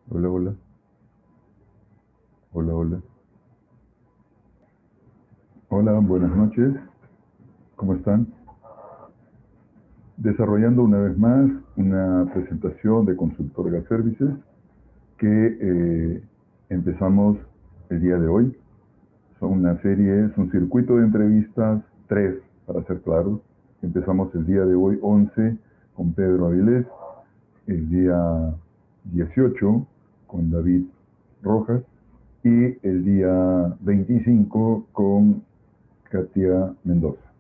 Hola, hola, hola, hola. Hola, buenas noches. ¿Cómo están? Desarrollando una vez más una presentación de Consultorga Services que empezamos el día de hoy. Son una serie, es un circuito de entrevistas, tres para ser claros. Empezamos el día de hoy 11 con Pedro Avilés, el día 18 con David Rojas y el día 25 con Katia Mendoza.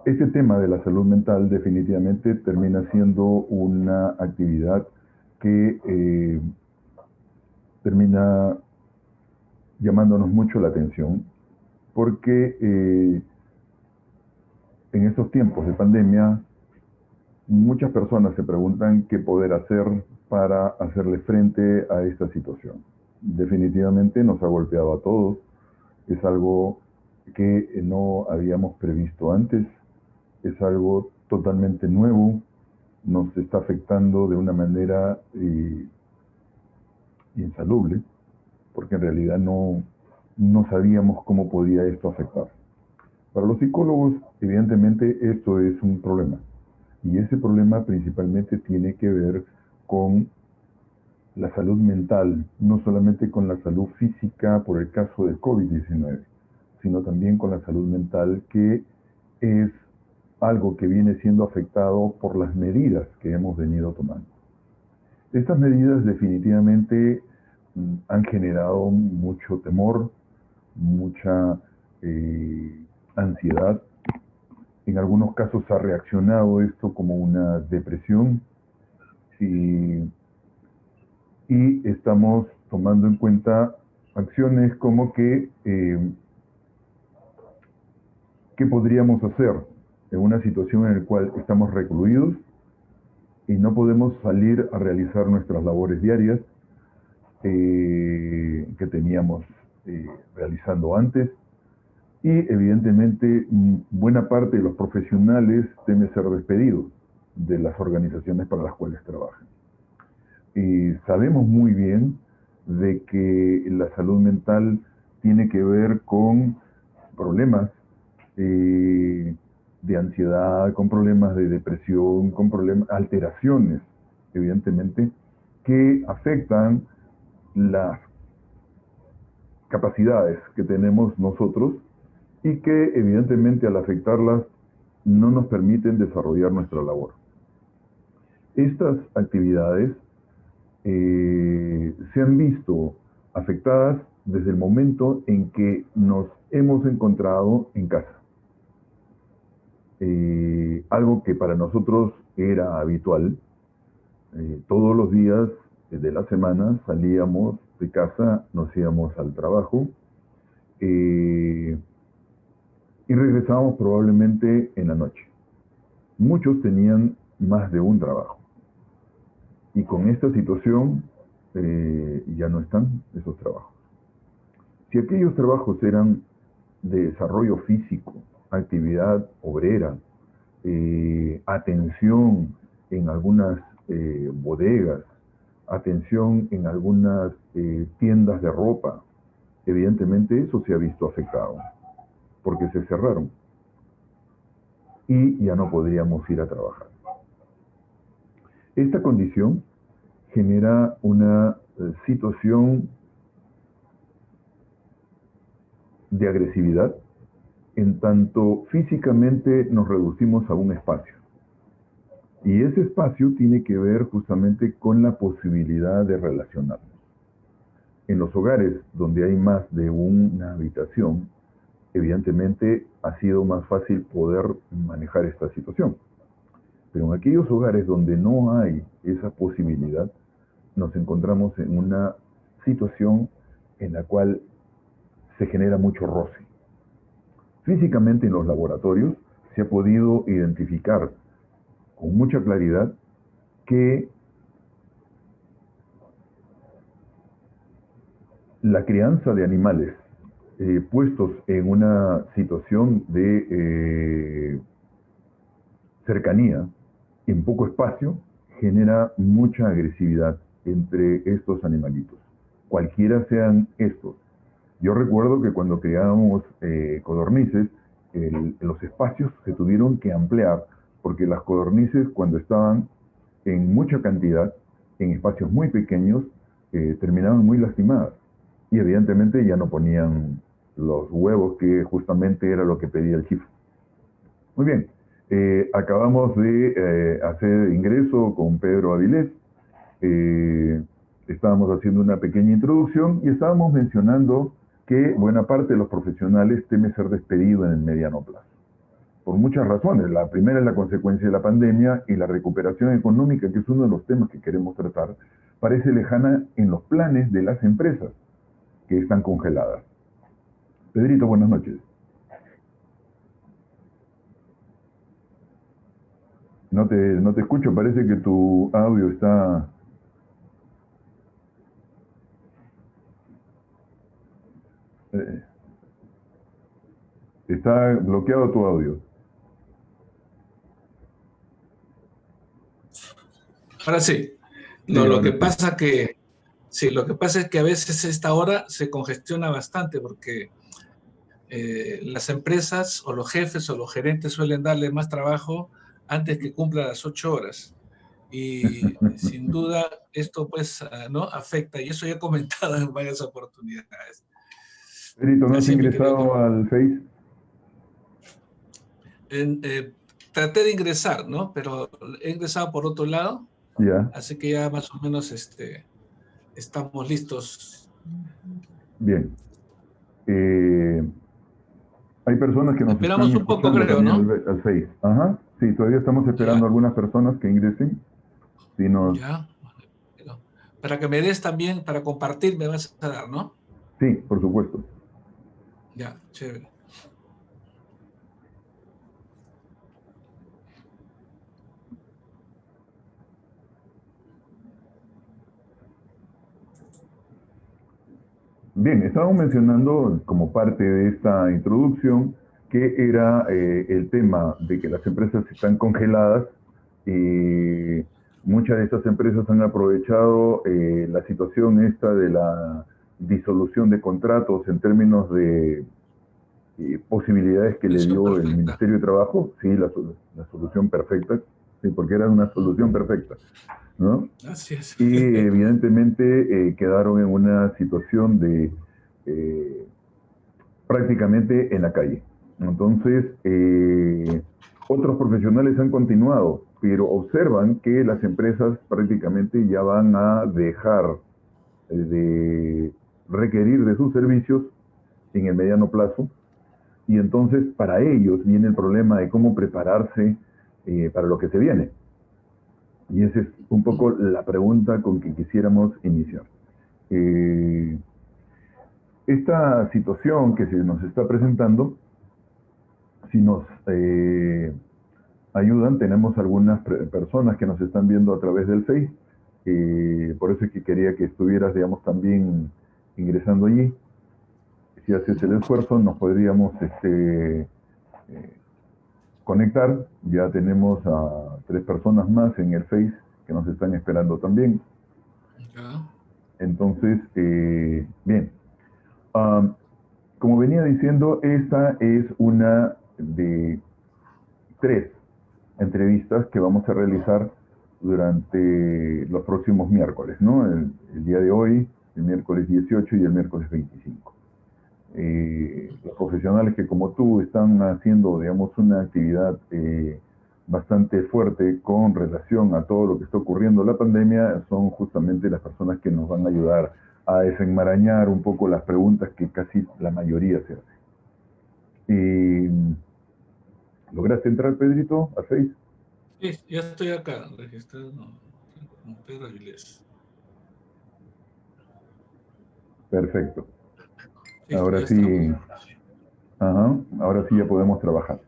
Este tema de la salud mental definitivamente termina siendo una actividad que termina llamándonos mucho la atención porque en estos tiempos de pandemia muchas personas se preguntan qué poder hacer para hacerle frente a esta situación. Definitivamente nos ha golpeado a todos, es algo que no habíamos previsto antes, es algo totalmente nuevo, nos está afectando de una manera insalubre, porque en realidad no sabíamos cómo podía esto afectar. Para los psicólogos, evidentemente, esto es un problema. Y ese problema principalmente tiene que ver con la salud mental, no solamente con la salud física por el caso del COVID-19, sino también con la salud mental, que es algo que viene siendo afectado por las medidas que hemos venido tomando. Estas medidas definitivamente han generado mucho temor, mucha ansiedad. En algunos casos ha reaccionado esto como una depresión y, y estamos tomando en cuenta acciones como ¿qué podríamos hacer en una situación en la cual estamos recluidos y no podemos salir a realizar nuestras labores diarias que teníamos realizando antes? Y evidentemente buena parte de los profesionales deben ser despedidos de las organizaciones para las cuales trabajan. Y sabemos muy bien de que la salud mental tiene que ver con problemas de ansiedad, con problemas de depresión, con problemas, alteraciones, evidentemente, que afectan las capacidades que tenemos nosotros y que evidentemente al afectarlas no nos permiten desarrollar nuestra labor. Estas actividades se han visto afectadas desde el momento en que nos hemos encontrado en casa. Algo que para nosotros era habitual. Todos los días de la semana salíamos de casa, nos íbamos al trabajo y regresábamos probablemente en la noche. Muchos tenían más de un trabajo. Y con esta situación ya no están esos trabajos. Si aquellos trabajos eran de desarrollo físico, actividad obrera, atención en algunas bodegas, atención en algunas tiendas de ropa, evidentemente eso se ha visto afectado, porque se cerraron y ya no podríamos ir a trabajar. Esta condición genera una situación de agresividad, en tanto físicamente nos reducimos a un espacio. Y ese espacio tiene que ver justamente con la posibilidad de relacionarnos. En los hogares donde hay más de una habitación, evidentemente ha sido más fácil poder manejar esta situación. Pero en aquellos hogares donde no hay esa posibilidad, nos encontramos en una situación en la cual se genera mucho roce. Físicamente en los laboratorios se ha podido identificar con mucha claridad que la crianza de animales puestos en una situación de cercanía, en poco espacio, genera mucha agresividad entre estos animalitos, cualquiera sean estos. Yo recuerdo que cuando criábamos codornices, los espacios se tuvieron que ampliar porque las codornices, cuando estaban en mucha cantidad, en espacios muy pequeños, terminaban muy lastimadas. Y evidentemente ya no ponían los huevos, que justamente era lo que pedía el chief. Muy bien, acabamos de hacer ingreso con Pedro Avilés. Estábamos haciendo una pequeña introducción y estábamos mencionando que buena parte de los profesionales teme ser despedido en el mediano plazo. Por muchas razones. La primera es la consecuencia de la pandemia, y la recuperación económica, que es uno de los temas que queremos tratar, parece lejana en los planes de las empresas que están congeladas. Pedrito, buenas noches. No te escucho, parece que tu audio está... está bloqueado tu audio. Ahora sí. No, lo que pasa es que a veces esta hora se congestiona bastante porque las empresas o los jefes o los gerentes suelen darle más trabajo antes que cumpla las 8 horas. Y sin duda esto pues no afecta, y eso ya he comentado en varias oportunidades. Pedrito, ¿no has Así, mi querido ingresado al Face? traté de ingresar, ¿no? Pero he ingresado por otro lado, Ya. así que ya más o menos estamos listos. Bien. Hay personas que nos están Esperamos un poco, escuchando creo, también ¿no? al Face. Ajá. Sí, todavía estamos esperando Ya, algunas personas que ingresen. Si nos... ya. Pero para que me des también, para compartir, me vas a dar, ¿no? Sí, por supuesto. Ya, chévere. Bien, estábamos mencionando como parte de esta introducción que era el tema de que las empresas están congeladas y muchas de estas empresas han aprovechado la situación esta de la disolución de contratos en términos de posibilidades que le Solución dio el perfecta. Ministerio de Trabajo. Sí, la solución perfecta, sí, porque era una solución perfecta, ¿no? Así es. Y evidentemente quedaron en una situación de prácticamente en la calle. Entonces, otros profesionales han continuado, pero observan que las empresas prácticamente ya van a dejar de requerir de sus servicios en el mediano plazo, y entonces para ellos viene el problema de cómo prepararse para lo que se viene. Y esa es un poco la pregunta con que quisiéramos iniciar. Esta situación que se nos está presentando, si nos ayudan, tenemos algunas personas que nos están viendo a través del Face, por eso es que quería que estuvieras, digamos, también ingresando allí. Si haces el esfuerzo, nos podríamos conectar. Ya tenemos a 3 personas más en el Face que nos están esperando también. Ya. Entonces, bien. Como venía diciendo, esta es una de 3 entrevistas que vamos a realizar durante los próximos miércoles, ¿no? El día de hoy, el miércoles 18 y el miércoles 25. Los profesionales que como tú están haciendo, digamos, una actividad bastante fuerte con relación a todo lo que está ocurriendo en la pandemia, son justamente las personas que nos van a ayudar a desenmarañar un poco las preguntas que casi la mayoría se hace. ¿Lograste entrar, Pedrito, a Face? Sí, ya estoy acá, registrado con Pedro Avilés. Perfecto. Listo, ya Ahora estamos. sí, ajá, ahora sí ya podemos trabajar.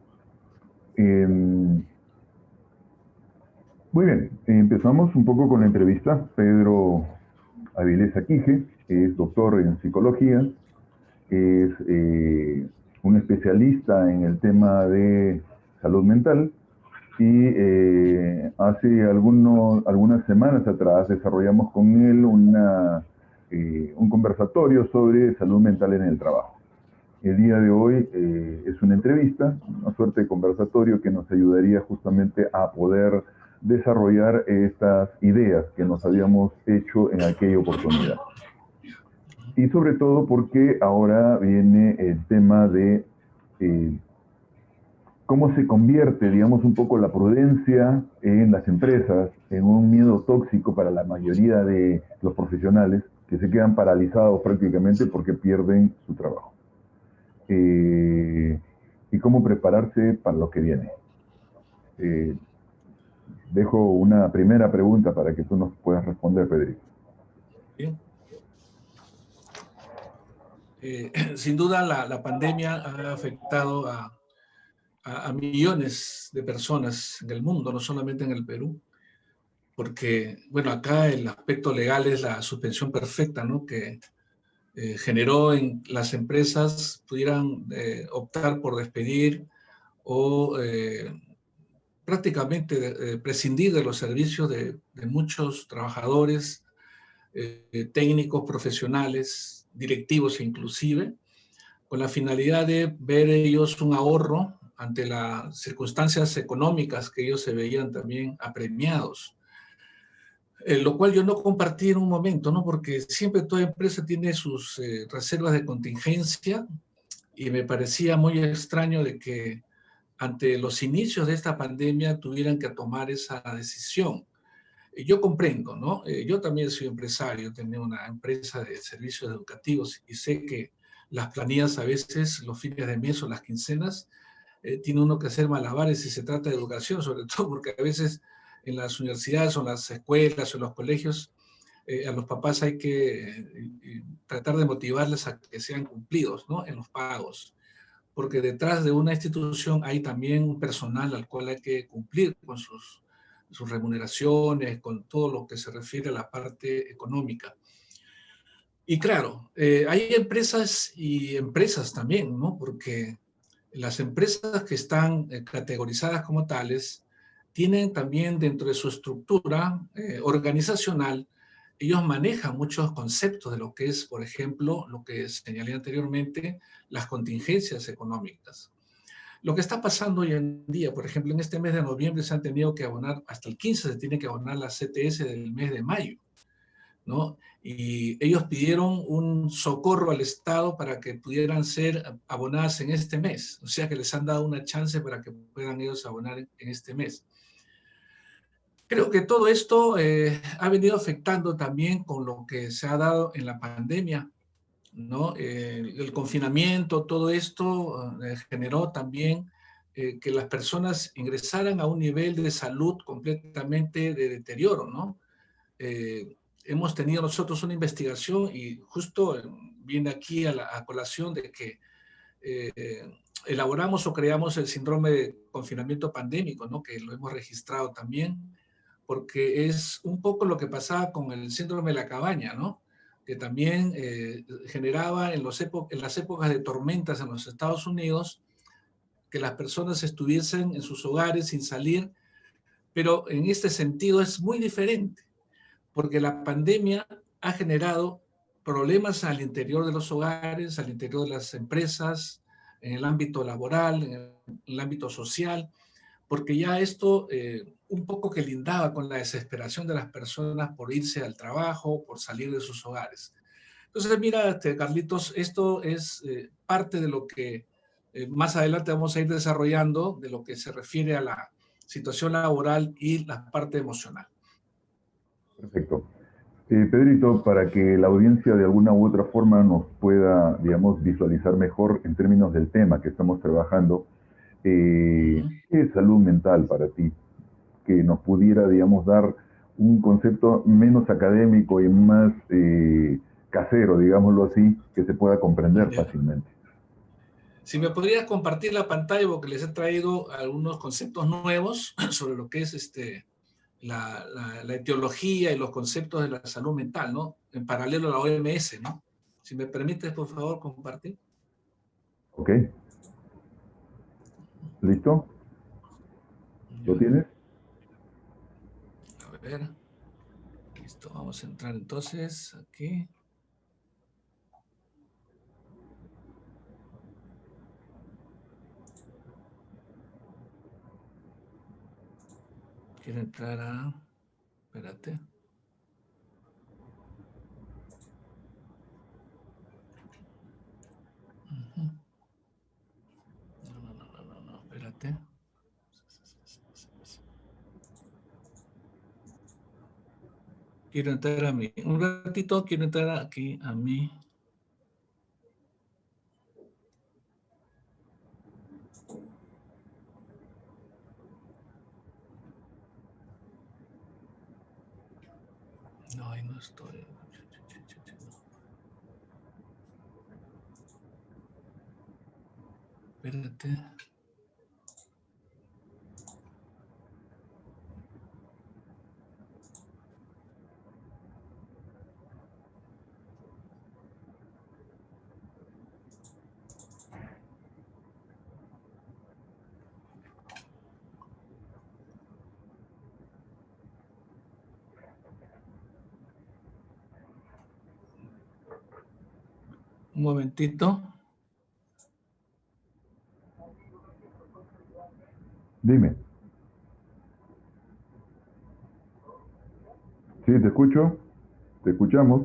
Muy bien, empezamos un poco con la entrevista. Pedro Avilés Aquije es doctor en psicología, es un especialista en el tema de salud mental, y hace algunas semanas atrás desarrollamos con él un conversatorio sobre salud mental en el trabajo. El día de hoy es una entrevista, una suerte de conversatorio que nos ayudaría justamente a poder desarrollar estas ideas que nos habíamos hecho en aquella oportunidad. Y sobre todo porque ahora viene el tema de cómo se convierte, digamos, un poco la prudencia en las empresas en un miedo tóxico para la mayoría de los profesionales que se quedan paralizados prácticamente porque pierden su trabajo. Y cómo prepararse para lo que viene. Dejo una primera pregunta para que tú nos puedas responder, Pedrito. Bien. Sin duda la pandemia ha afectado a millones de personas en el mundo, no solamente en el Perú, porque, bueno, acá el aspecto legal es la suspensión perfecta, ¿no? Que generó en las empresas pudieran optar por despedir o prácticamente prescindir de los servicios de muchos trabajadores, técnicos, profesionales, directivos inclusive, con la finalidad de ver ellos un ahorro ante las circunstancias económicas que ellos se veían también apremiados. Lo cual yo no compartí en un momento, ¿no? Porque siempre toda empresa tiene sus reservas de contingencia y me parecía muy extraño de que ante los inicios de esta pandemia tuvieran que tomar esa decisión. Yo comprendo, ¿no? Yo también soy empresario, tengo una empresa de servicios educativos y sé que las planillas a veces, los fines de mes o las quincenas, tiene uno que hacer malabares si se trata de educación, sobre todo porque a veces en las universidades o en las escuelas o en los colegios, a los papás hay que tratar de motivarles a que sean cumplidos, ¿no? En los pagos, porque detrás de una institución hay también un personal al cual hay que cumplir con sus remuneraciones, con todo lo que se refiere a la parte económica. Y claro, hay empresas y empresas también, ¿no? Porque las empresas que están categorizadas como tales tienen también dentro de su estructura organizacional, ellos manejan muchos conceptos de lo que es, por ejemplo, lo que señalé anteriormente, las contingencias económicas. Lo que está pasando hoy en día, por ejemplo, en este mes de noviembre se han tenido que abonar, hasta el 15 se tiene que abonar la CTS del mes de mayo, ¿no? Y ellos pidieron un socorro al Estado para que pudieran ser abonadas en este mes. O sea que les han dado una chance para que puedan ellos abonar en este mes. Creo que todo esto ha venido afectando también con lo que se ha dado en la pandemia, ¿no? El confinamiento, todo esto generó también que las personas ingresaran a un nivel de salud completamente de deterioro, ¿no? Hemos tenido nosotros una investigación y justo viene aquí a colación de que elaboramos o creamos el síndrome de confinamiento pandémico, ¿no? Que lo hemos registrado también, porque es un poco lo que pasaba con el síndrome de la cabaña, ¿no? Que también generaba en las épocas de tormentas en los Estados Unidos que las personas estuviesen en sus hogares sin salir, pero en este sentido es muy diferente porque la pandemia ha generado problemas al interior de los hogares, al interior de las empresas, en el ámbito laboral, en el ámbito social, porque ya esto un poco que lindaba con la desesperación de las personas por irse al trabajo, por salir de sus hogares. Entonces, mira, Carlitos, esto es parte de lo que más adelante vamos a ir desarrollando, de lo que se refiere a la situación laboral y la parte emocional. Perfecto. Pedrito, para que la audiencia de alguna u otra forma nos pueda, digamos, visualizar mejor en términos del tema que estamos trabajando, ¿qué es salud mental para ti? Que nos pudiera, digamos, dar un concepto menos académico y más casero, digámoslo así, que se pueda comprender fácilmente. Si me podrías compartir la pantalla, porque les he traído algunos conceptos nuevos sobre lo que es la etiología y los conceptos de la salud mental, ¿no? En paralelo a la OMS, ¿no? Si me permites, por favor, compartir. Ok. ¿Listo? ¿Lo tienes? A ver. Listo, vamos a entrar entonces aquí. Quiero entrar a... Espérate. No, espérate. Quiero entrar a mí. Un ratito quiero entrar aquí a mí. No, ahí no estoy. Espérate. Un momentito. Dime. Sí, te escucho. Te escuchamos.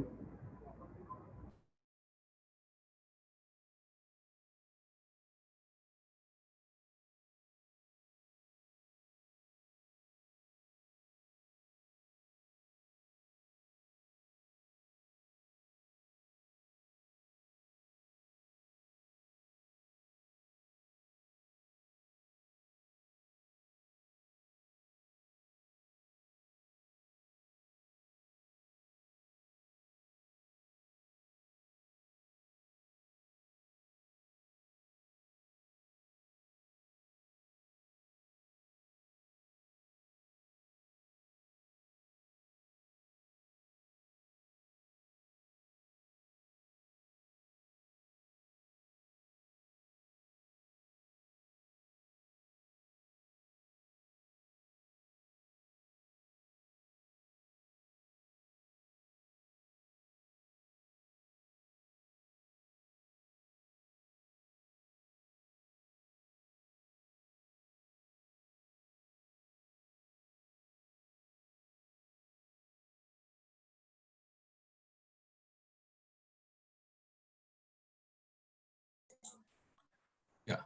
Ya.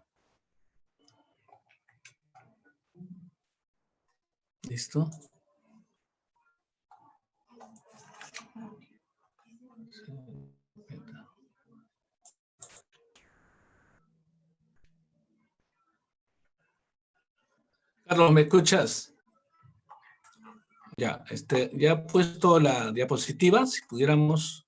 ¿Listo? Carlos, ¿me escuchas? Ya, ya he puesto la diapositiva, si pudiéramos.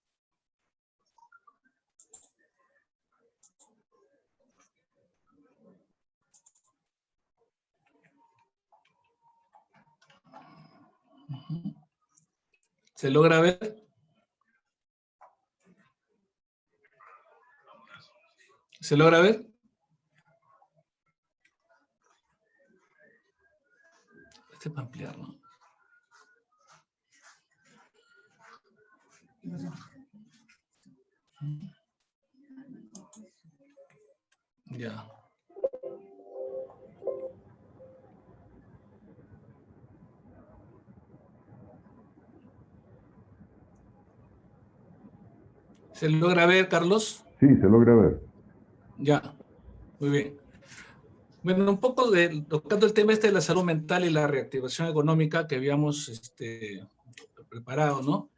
¿Se logra ver? ¿Se logra ver? Este es para ampliar, ¿no? Ya. ¿Se logra ver, Carlos? Sí, se logra ver. Ya, muy bien. Bueno, un poco tocando el tema este de la salud mental y la reactivación económica que habíamos preparado, ¿no?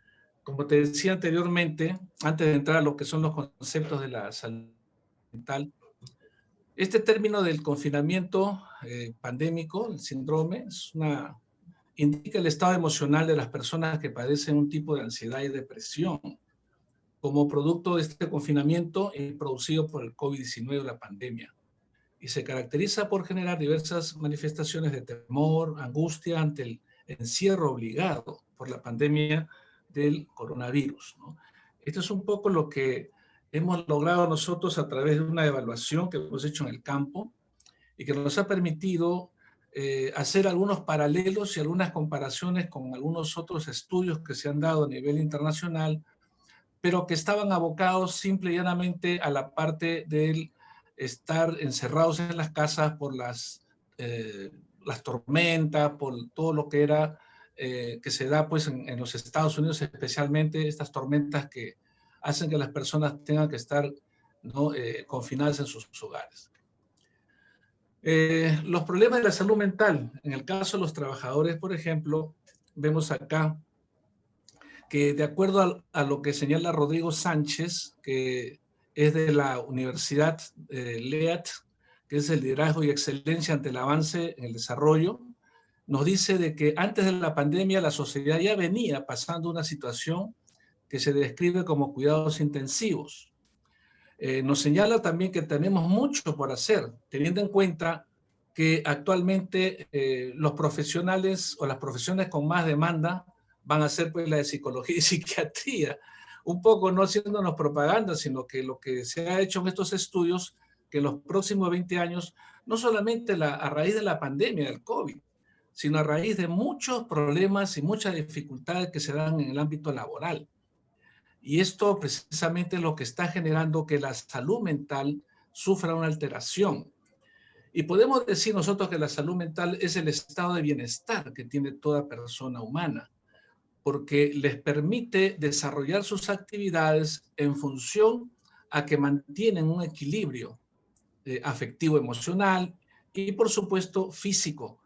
Como te decía anteriormente, antes de entrar a lo que son los conceptos de la salud mental, este término del confinamiento pandémico, el síndrome, indica el estado emocional de las personas que padecen un tipo de ansiedad y depresión como producto de este confinamiento producido por el COVID-19 o la pandemia. Y se caracteriza por generar diversas manifestaciones de temor, angustia ante el encierro obligado por la pandemia del coronavirus, ¿no? Esto es un poco lo que hemos logrado nosotros a través de una evaluación que hemos hecho en el campo y que nos ha permitido hacer algunos paralelos y algunas comparaciones con algunos otros estudios que se han dado a nivel internacional, pero que estaban abocados simple y llanamente a la parte del estar encerrados en las casas por las tormentas, por todo lo que era, que se da pues en los Estados Unidos, especialmente estas tormentas que hacen que las personas tengan que estar, ¿no?, confinadas en sus hogares. Los problemas de la salud mental, en el caso de los trabajadores, por ejemplo, vemos acá que de acuerdo a lo que señala Rodrigo Sánchez, que es de la Universidad LEAD, que es el liderazgo y excelencia ante el avance en el desarrollo, nos dice de que antes de la pandemia la sociedad ya venía pasando una situación que se describe como cuidados intensivos. Nos señala también que tenemos mucho por hacer, teniendo en cuenta que actualmente los profesionales o las profesiones con más demanda van a ser pues la de psicología y psiquiatría, un poco no haciéndonos propaganda, sino que lo que se ha hecho en estos estudios, que en los próximos 20 años, no solamente a raíz de la pandemia del COVID, sino a raíz de muchos problemas y muchas dificultades que se dan en el ámbito laboral. Y esto precisamente es lo que está generando que la salud mental sufra una alteración. Y podemos decir nosotros que la salud mental es el estado de bienestar que tiene toda persona humana, porque les permite desarrollar sus actividades en función a que mantienen un equilibrio afectivo, emocional y, por supuesto, físico.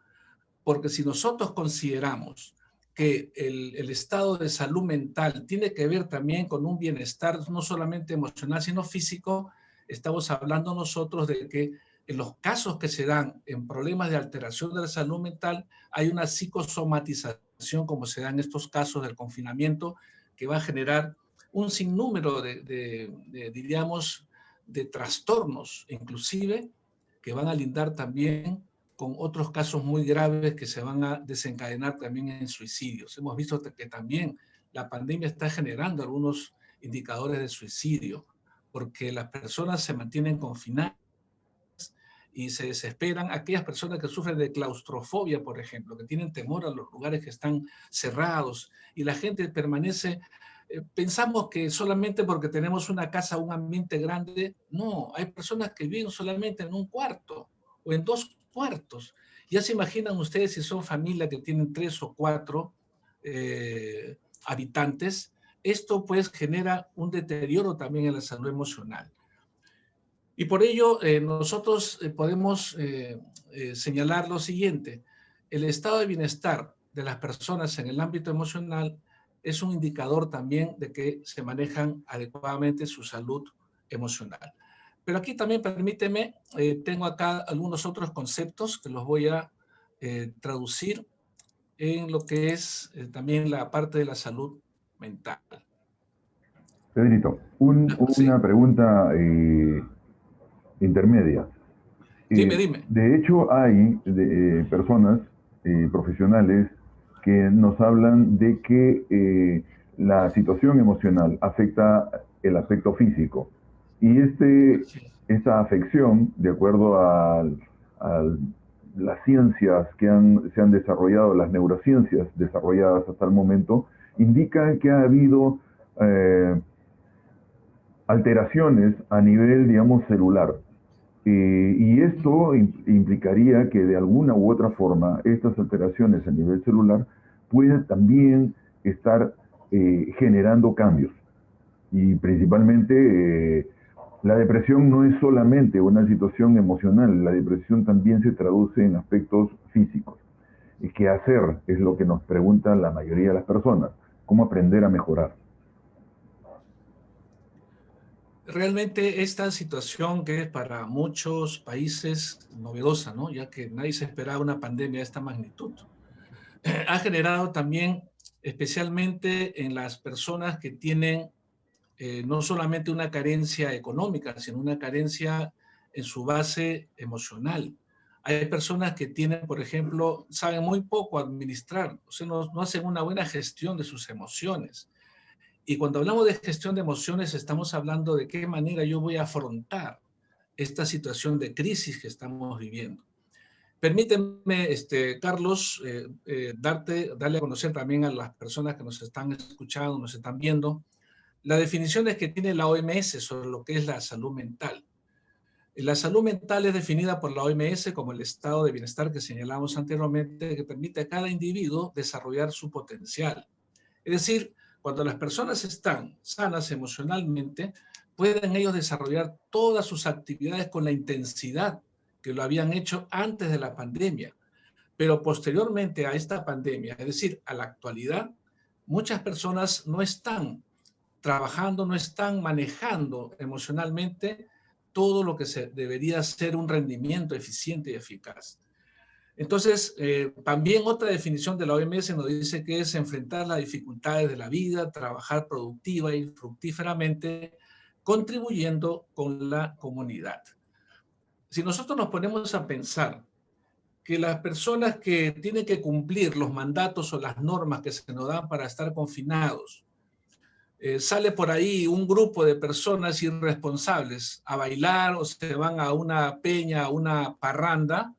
Porque si nosotros consideramos que el estado de salud mental tiene que ver también con un bienestar no solamente emocional, sino físico, estamos hablando nosotros de que en los casos que se dan en problemas de alteración de la salud mental, hay una psicosomatización, como se da en estos casos del confinamiento, que va a generar un sinnúmero diríamos, de trastornos, inclusive, que van a lindar también con otros casos muy graves que se van a desencadenar también en suicidios. Hemos visto que también la pandemia está generando algunos indicadores de suicidio, porque las personas se mantienen confinadas y se desesperan. Aquellas personas que sufren de claustrofobia, por ejemplo, que tienen temor a los lugares que están cerrados y la gente permanece. Pensamos que solamente porque tenemos una casa, un ambiente grande, no, hay personas que viven solamente en un cuarto o en 2 cuartos. Ya se imaginan ustedes si son familias que tienen 3 o 4 habitantes, esto pues genera un deterioro también en la salud emocional. Y por ello nosotros podemos señalar lo siguiente: el estado de bienestar de las personas en el ámbito emocional es un indicador también de que se manejan adecuadamente su salud emocional. Pero aquí también permíteme, tengo acá algunos otros conceptos que los voy a traducir en lo que es también la parte de la salud mental. Pedrito, Sí, una pregunta intermedia. dime. De hecho, hay personas profesionales que nos hablan de que la situación emocional afecta el aspecto físico. Y Sí. esta afección, de acuerdo a las ciencias que se han desarrollado, las neurociencias desarrolladas hasta el momento, indican que ha habido alteraciones a nivel, digamos, celular. Y esto implicaría que de alguna u otra forma estas alteraciones a nivel celular puedan también estar generando cambios. Y principalmente la depresión no es solamente una situación emocional, la depresión también se traduce en aspectos físicos. ¿Y qué hacer? Es lo que nos preguntan la mayoría de las personas. ¿Cómo aprender a mejorar? Realmente esta situación que es para muchos países novedosa, ¿no?, ya que nadie se esperaba una pandemia de esta magnitud, ha generado también, especialmente en las personas que tienen no solamente una carencia económica, sino una carencia en su base emocional. Hay personas que tienen, por ejemplo, saben muy poco administrar, o sea, no hacen una buena gestión de sus emociones. Y cuando hablamos de gestión de emociones, estamos hablando de qué manera yo voy a afrontar esta situación de crisis que estamos viviendo. Permíteme, Carlos, darle a conocer también a las personas que nos están escuchando, nos están viendo, las definiciones que tiene la OMS sobre lo que es la salud mental. La salud mental es definida por la OMS como el estado de bienestar que señalamos anteriormente, que permite a cada individuo desarrollar su potencial. Es decir, cuando las personas están sanas emocionalmente, pueden ellos desarrollar todas sus actividades con la intensidad que lo habían hecho antes de la pandemia. Pero posteriormente a esta pandemia, es decir, a la actualidad, muchas personas no están trabajando, no están manejando emocionalmente todo lo que debería ser un rendimiento eficiente y eficaz. Entonces, también otra definición de la OMS nos dice que es enfrentar las dificultades de la vida, trabajar productiva y fructíferamente, contribuyendo con la comunidad. Si nosotros nos ponemos a pensar que las personas que tienen que cumplir los mandatos o las normas que se nos dan para estar confinados, sale por ahí un grupo de personas irresponsables a bailar o se van a una peña, a una parranda,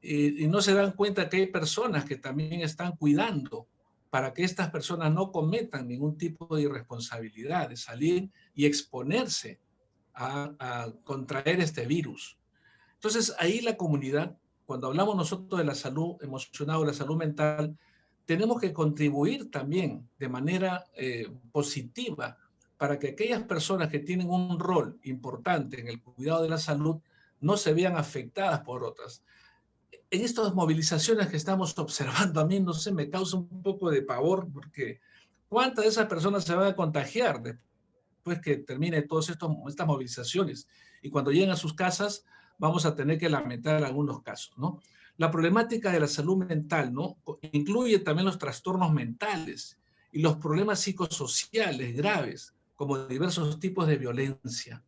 y no se dan cuenta que hay personas que también están cuidando para que estas personas no cometan ningún tipo de irresponsabilidad, de salir y exponerse a contraer este virus. Entonces, ahí la comunidad, cuando hablamos nosotros de la salud emocional o la salud mental, tenemos que contribuir también de manera positiva para que aquellas personas que tienen un rol importante en el cuidado de la salud no se vean afectadas por otras. En estas movilizaciones que estamos observando, a mí no sé, me causa un poco de pavor porque ¿cuántas de esas personas se van a contagiar después que termine todas estas movilizaciones? Y cuando lleguen a sus casas, vamos a tener que lamentar algunos casos, ¿no? La problemática de la salud mental, ¿no? Incluye también los trastornos mentales y los problemas psicosociales graves, como diversos tipos de violencia.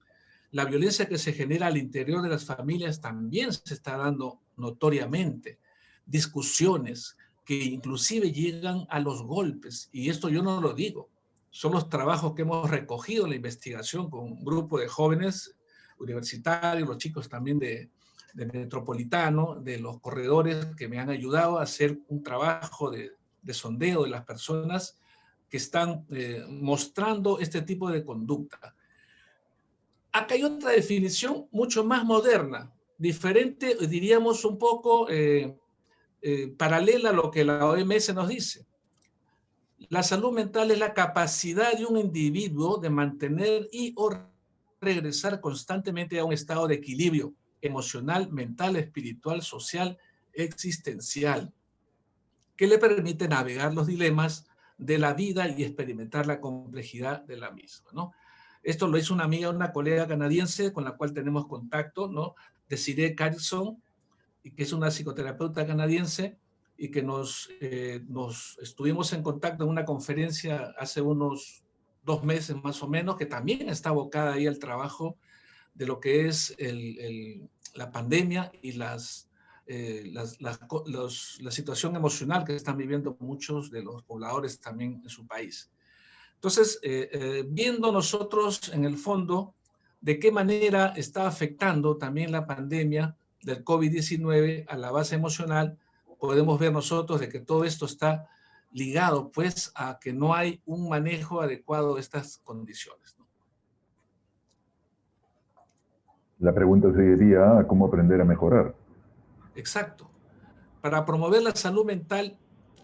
La violencia que se genera al interior de las familias también se está dando notoriamente. Discusiones que inclusive llegan a los golpes, y esto yo no lo digo, son los trabajos que hemos recogido en la investigación con un grupo de jóvenes universitarios, los chicos también de Metropolitano, de los corredores que me han ayudado a hacer un trabajo de sondeo de las personas que están mostrando este tipo de conducta. Acá hay otra definición mucho más moderna, diferente, diríamos un poco paralela a lo que la OMS nos dice. La salud mental es la capacidad de un individuo de mantener y o regresar constantemente a un estado de equilibrio emocional, mental, espiritual, social, existencial, que le permite navegar los dilemas de la vida y experimentar la complejidad de la misma, ¿no? Esto lo hizo una amiga, una colega canadiense con la cual tenemos contacto, ¿no? Desiree Carlson, y que es una psicoterapeuta canadiense y que nos estuvimos en contacto en una conferencia hace unos 2 meses más o menos, que también está abocada ahí al trabajo de lo que es la pandemia y la situación emocional que están viviendo muchos de los pobladores también en su país. Entonces, viendo nosotros en el fondo de qué manera está afectando también la pandemia del COVID-19 a la base emocional, podemos ver nosotros de que todo esto está ligado pues a que no hay un manejo adecuado de estas condiciones, ¿no? La pregunta sería, ¿cómo aprender a mejorar? Exacto. Para promover la salud mental,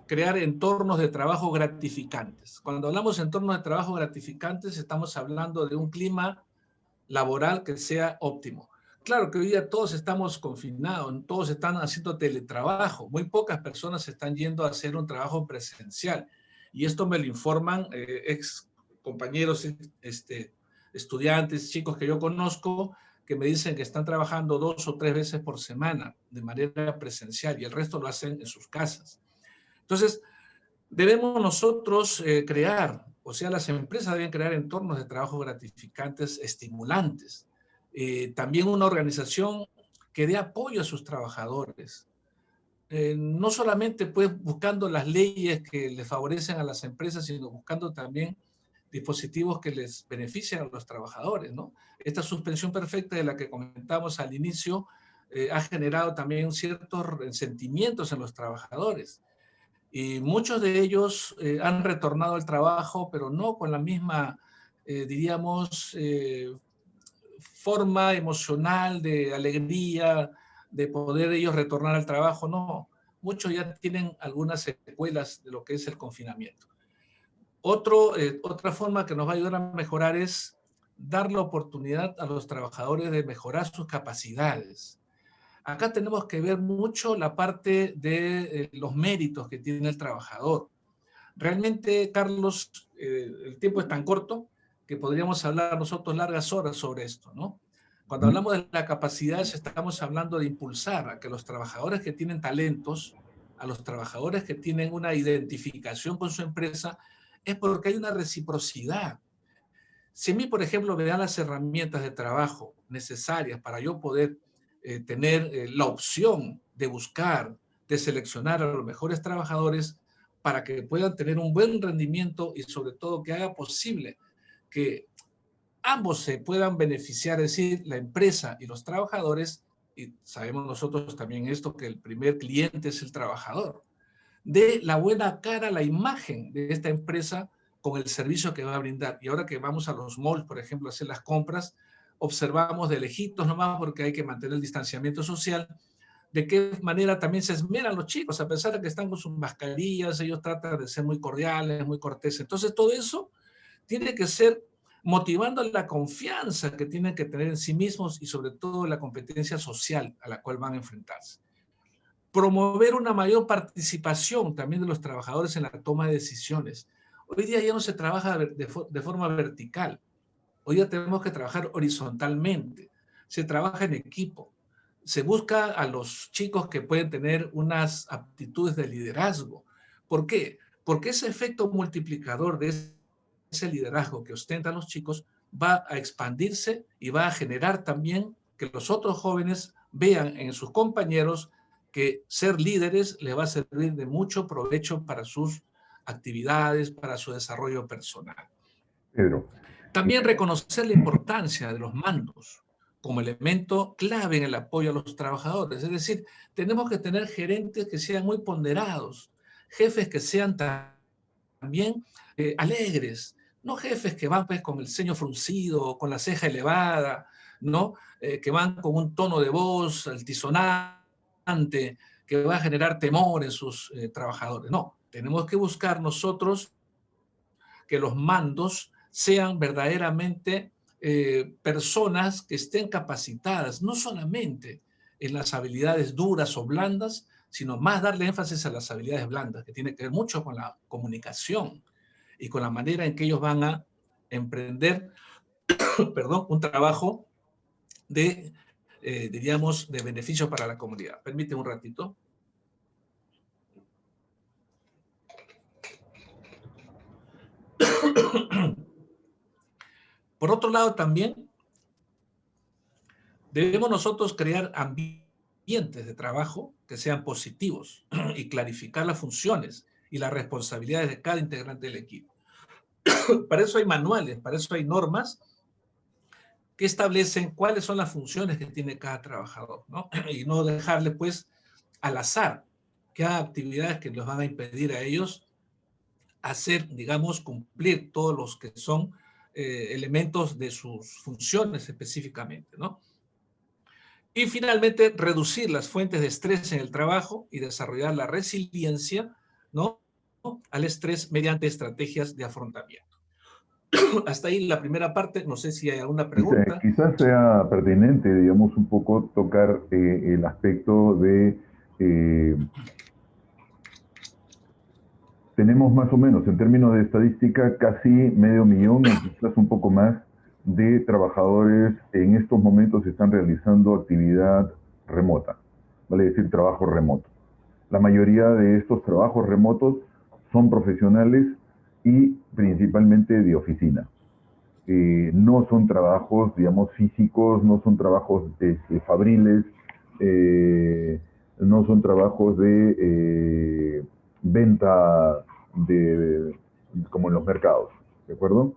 crear entornos de trabajo gratificantes. Cuando hablamos de entornos de trabajo gratificantes, estamos hablando de un clima laboral que sea óptimo. Claro que hoy día todos estamos confinados, todos están haciendo teletrabajo, muy pocas personas están yendo a hacer un trabajo presencial. Y esto me lo informan ex compañeros, estudiantes, chicos que yo conozco, que me dicen que están trabajando 2 o 3 veces por semana de manera presencial y el resto lo hacen en sus casas. Entonces, debemos nosotros crear, o sea, las empresas deben crear entornos de trabajo gratificantes, estimulantes. También una organización que dé apoyo a sus trabajadores. No solamente pues buscando las leyes que les favorecen a las empresas, sino buscando también dispositivos que les benefician a los trabajadores, ¿no? Esta suspensión perfecta de la que comentamos al inicio ha generado también ciertos resentimientos en los trabajadores. Y muchos de ellos han retornado al trabajo, pero no con la misma, diríamos, forma emocional de alegría, de poder ellos retornar al trabajo. No, muchos ya tienen algunas secuelas de lo que es el confinamiento. Otra forma que nos va a ayudar a mejorar es dar la oportunidad a los trabajadores de mejorar sus capacidades. Acá tenemos que ver mucho la parte de los méritos que tiene el trabajador. Realmente, Carlos, el tiempo es tan corto que podríamos hablar nosotros largas horas sobre esto, ¿no? Cuando hablamos de la capacidad, estamos hablando de impulsar a que los trabajadores que tienen talentos, a los trabajadores que tienen una identificación con su empresa, es porque hay una reciprocidad. Si a mí, por ejemplo, me dan las herramientas de trabajo necesarias para yo poder tener la opción de buscar, de seleccionar a los mejores trabajadores para que puedan tener un buen rendimiento y sobre todo que haga posible que ambos se puedan beneficiar, es decir, la empresa y los trabajadores, y sabemos nosotros también esto, que el primer cliente es el trabajador, de la buena cara, la imagen de esta empresa con el servicio que va a brindar. Y ahora que vamos a los malls, por ejemplo, a hacer las compras, observamos de lejitos nomás porque hay que mantener el distanciamiento social, de qué manera también se esmeran los chicos, a pesar de que están con sus mascarillas, ellos tratan de ser muy cordiales, muy corteses. Entonces, todo eso tiene que ser motivando la confianza que tienen que tener en sí mismos y sobre todo la competencia social a la cual van a enfrentarse. Promover una mayor participación también de los trabajadores en la toma de decisiones. Hoy día ya no se trabaja de forma vertical. Hoy día tenemos que trabajar horizontalmente. Se trabaja en equipo. Se busca a los chicos que pueden tener unas aptitudes de liderazgo. ¿Por qué? Porque ese efecto multiplicador de ese liderazgo que ostentan los chicos va a expandirse y va a generar también que los otros jóvenes vean en sus compañeros que ser líderes les va a servir de mucho provecho para sus actividades, para su desarrollo personal. Pedro. También reconocer la importancia de los mandos como elemento clave en el apoyo a los trabajadores. Es decir, tenemos que tener gerentes que sean muy ponderados, jefes que sean también alegres, no jefes que van pues, con el ceño fruncido, con la ceja elevada, ¿no? Que van con un tono de voz altisonante, que va a generar temor en sus trabajadores. No, tenemos que buscar nosotros que los mandos sean verdaderamente personas que estén capacitadas, no solamente en las habilidades duras o blandas, sino más darle énfasis a las habilidades blandas, que tiene que ver mucho con la comunicación y con la manera en que ellos van a emprender, perdón, un trabajo de, diríamos, de beneficio para la comunidad. Permíteme un ratito. Por otro lado, también debemos nosotros crear ambientes de trabajo que sean positivos y clarificar las funciones y las responsabilidades de cada integrante del equipo. Para eso hay manuales, para eso hay normas que establecen cuáles son las funciones que tiene cada trabajador, ¿no? Y no dejarle, pues, al azar que haga actividades que les van a impedir a ellos hacer, digamos, cumplir todos los que son elementos de sus funciones específicamente, ¿no? Y finalmente, reducir las fuentes de estrés en el trabajo y desarrollar la resiliencia, ¿no?, al estrés mediante estrategias de afrontamiento. Hasta ahí la primera parte, no sé si hay alguna pregunta. Quizás sea pertinente, digamos, un poco tocar el aspecto de... tenemos más o menos, en términos de estadística, casi 500.000, quizás un poco más, de trabajadores en estos momentos están realizando actividad remota, vale decir, trabajo remoto. La mayoría de estos trabajos remotos son profesionales y principalmente de oficina. No son trabajos, digamos, físicos, no son trabajos fabriles, no son trabajos de venta como en los mercados, ¿de acuerdo?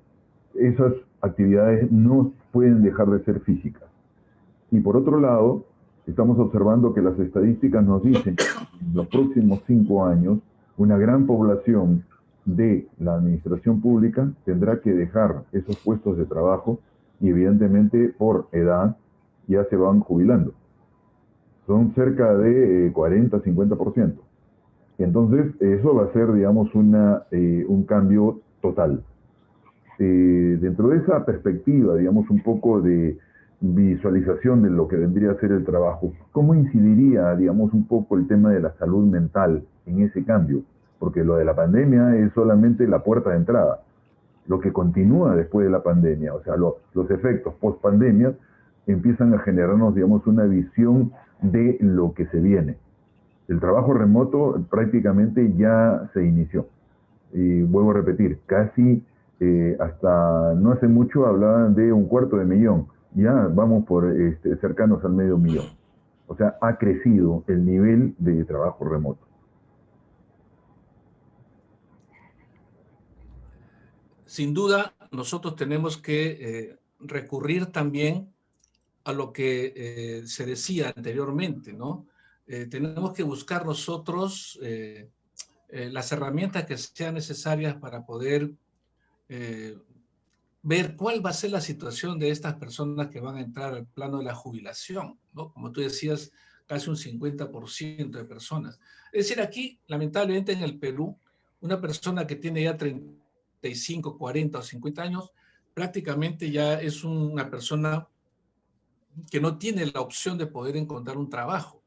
Esas actividades no pueden dejar de ser físicas. Y por otro lado, Estamos observando que las estadísticas nos dicen que en los próximos 5 años una gran población de la administración pública tendrá que dejar esos puestos de trabajo y evidentemente por edad ya se van jubilando. Son cerca de 40-50%. Entonces, eso va a ser, digamos, un cambio total. Dentro de esa perspectiva, digamos, un poco de visualización de lo que vendría a ser el trabajo, ¿cómo incidiría, digamos, un poco el tema de la salud mental en ese cambio? Porque lo de la pandemia es solamente la puerta de entrada. Lo que continúa después de la pandemia, o sea, los efectos post-pandemia empiezan a generarnos, digamos, una visión de lo que se viene. El trabajo remoto prácticamente ya se inició. Y vuelvo a repetir, casi hasta no hace mucho hablaban de 250.000. Ya vamos por cercanos al 500.000. O sea, ha crecido el nivel de trabajo remoto. Sin duda, nosotros tenemos que recurrir también a lo que se decía anteriormente, ¿no? Tenemos que buscar nosotros las herramientas que sean necesarias para poder ver cuál va a ser la situación de estas personas que van a entrar al plano de la jubilación, ¿no? Como tú decías, casi un 50% de personas. Es decir, aquí, lamentablemente en el Perú, una persona que tiene ya 35, 40 o 50 años, prácticamente ya es una persona que no tiene la opción de poder encontrar un trabajo,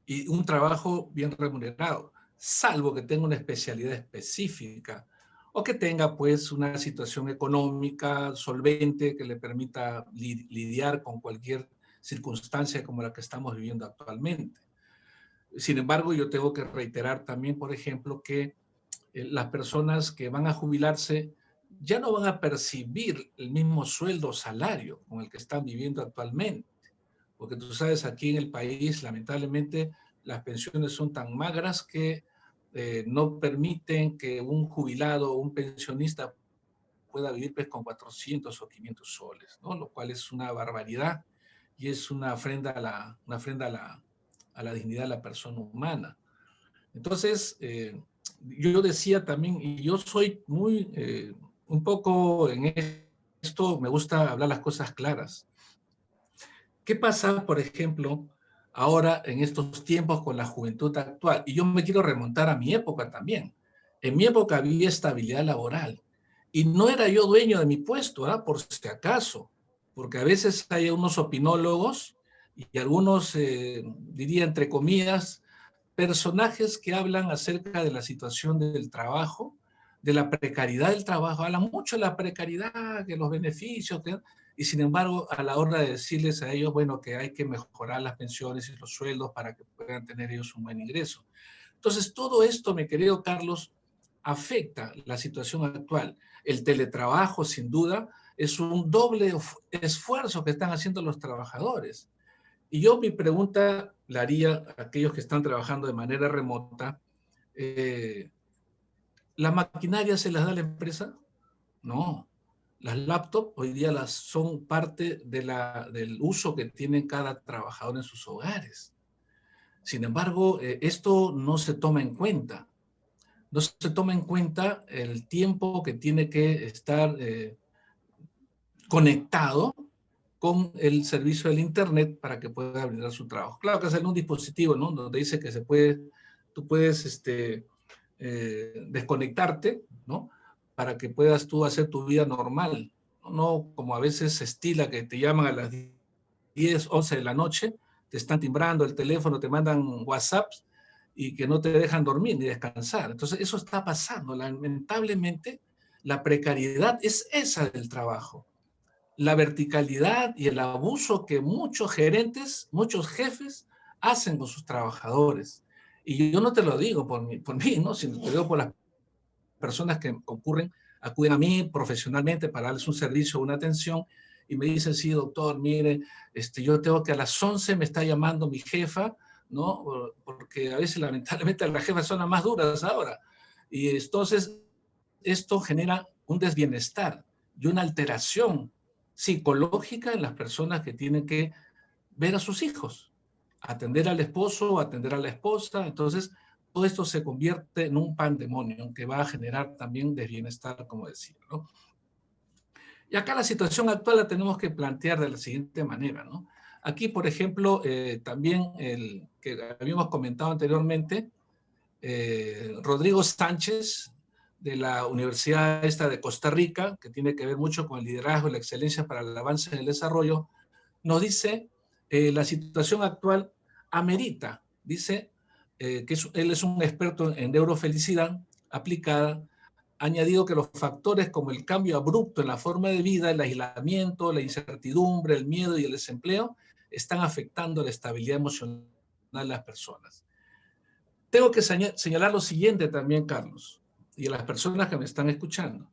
y un trabajo bien remunerado, salvo que tenga una especialidad específica o que tenga pues una situación económica solvente que le permita lidiar con cualquier circunstancia como la que estamos viviendo actualmente. Sin embargo, yo tengo que reiterar también, por ejemplo, que las personas que van a jubilarse ya no van a percibir el mismo sueldo o salario con el que están viviendo actualmente, porque tú sabes, aquí en el país, lamentablemente, las pensiones son tan magras que no permiten que un jubilado o un pensionista pueda vivir pues, con 400 o 500 soles, ¿no? Lo cual es una barbaridad y es una ofrenda a la dignidad de la persona humana. Entonces, yo decía también, y yo soy muy, un poco en esto, me gusta hablar las cosas claras. ¿Qué pasa, por ejemplo, ahora en estos tiempos con la juventud actual? Y yo me quiero remontar a mi época también. En mi época había estabilidad laboral y no era yo dueño de mi puesto, ¿eh? Por si acaso, porque a veces hay unos opinólogos y algunos, diría entre comillas, personajes que hablan acerca de la situación del trabajo, de la precariedad del trabajo, hablan mucho de la precariedad, de los beneficios, y sin embargo, a la hora de decirles a ellos, bueno, que hay que mejorar las pensiones y los sueldos para que puedan tener ellos un buen ingreso. Entonces, todo esto, mi querido Carlos, afecta la situación actual. El teletrabajo, sin duda, es un doble esfuerzo que están haciendo los trabajadores. Y yo mi pregunta la haría a aquellos que están trabajando de manera remota. Eh, ¿La maquinaria se las da la empresa? No. Las laptops hoy día son parte del uso que tiene cada trabajador en sus hogares. Sin embargo, esto no se toma en cuenta. No se toma en cuenta el tiempo que tiene que estar conectado con el servicio del Internet para que pueda brindar su trabajo. Claro que es en un dispositivo, ¿no? Donde dice que tú puedes desconectarte, ¿no? Para que puedas tú hacer tu vida normal, no como a veces se estila que te llaman a las 10, 11 de la noche, te están timbrando el teléfono, te mandan WhatsApps y que no te dejan dormir ni descansar. Entonces, eso está pasando. Lamentablemente, la precariedad es esa del trabajo. La verticalidad y el abuso que muchos gerentes, muchos jefes hacen con sus trabajadores. Y yo no te lo digo por mí, ¿no? Sino te lo digo por las personas que acuden a mí profesionalmente para darles un servicio, una atención, y me dicen, sí, doctor, mire, yo tengo que a las 11 me está llamando mi jefa, ¿no? Porque a veces, lamentablemente, las jefas son las más duras ahora. Y entonces, esto genera un desbienestar y una alteración psicológica en las personas que tienen que ver a sus hijos, atender al esposo, atender a la esposa. Entonces, todo esto se convierte en un pandemonio que va a generar también desbienestar, como decía, ¿no? Y acá la situación actual la tenemos que plantear de la siguiente manera, ¿no? Aquí, por ejemplo, también el que habíamos comentado anteriormente, Rodrigo Sánchez, de la Universidad de Costa Rica, que tiene que ver mucho con el liderazgo y la excelencia para el avance en el desarrollo, nos dice la situación actual amerita, dice él es un experto en neurofelicidad aplicada, ha añadido que los factores como el cambio abrupto en la forma de vida, el aislamiento, la incertidumbre, el miedo y el desempleo están afectando la estabilidad emocional de las personas. Tengo que señalar lo siguiente también, Carlos, y a las personas que me están escuchando.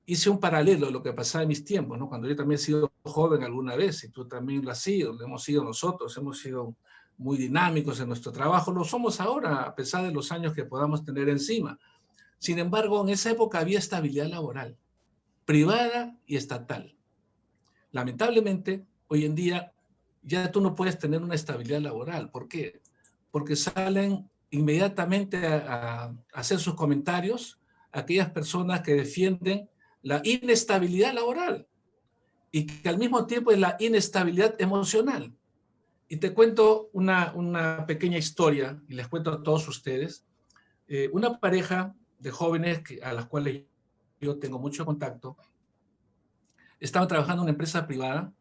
Hice un paralelo de lo que pasaba en mis tiempos, ¿no? Cuando yo también he sido joven alguna vez, y tú también lo has sido, lo hemos sido nosotros, hemos sido muy dinámicos en nuestro trabajo, lo somos ahora, a pesar de los años que podamos tener encima. Sin embargo, en esa época había estabilidad laboral, privada y estatal. Lamentablemente, hoy en día ya tú no puedes tener una estabilidad laboral. ¿Por qué? Porque salen inmediatamente a hacer sus comentarios aquellas personas que defienden la inestabilidad laboral y que al mismo tiempo es la inestabilidad emocional. Y te cuento una pequeña historia, y les cuento a todos ustedes. Una pareja de jóvenes a las cuales yo tengo mucho contacto, estaban trabajando en una empresa privada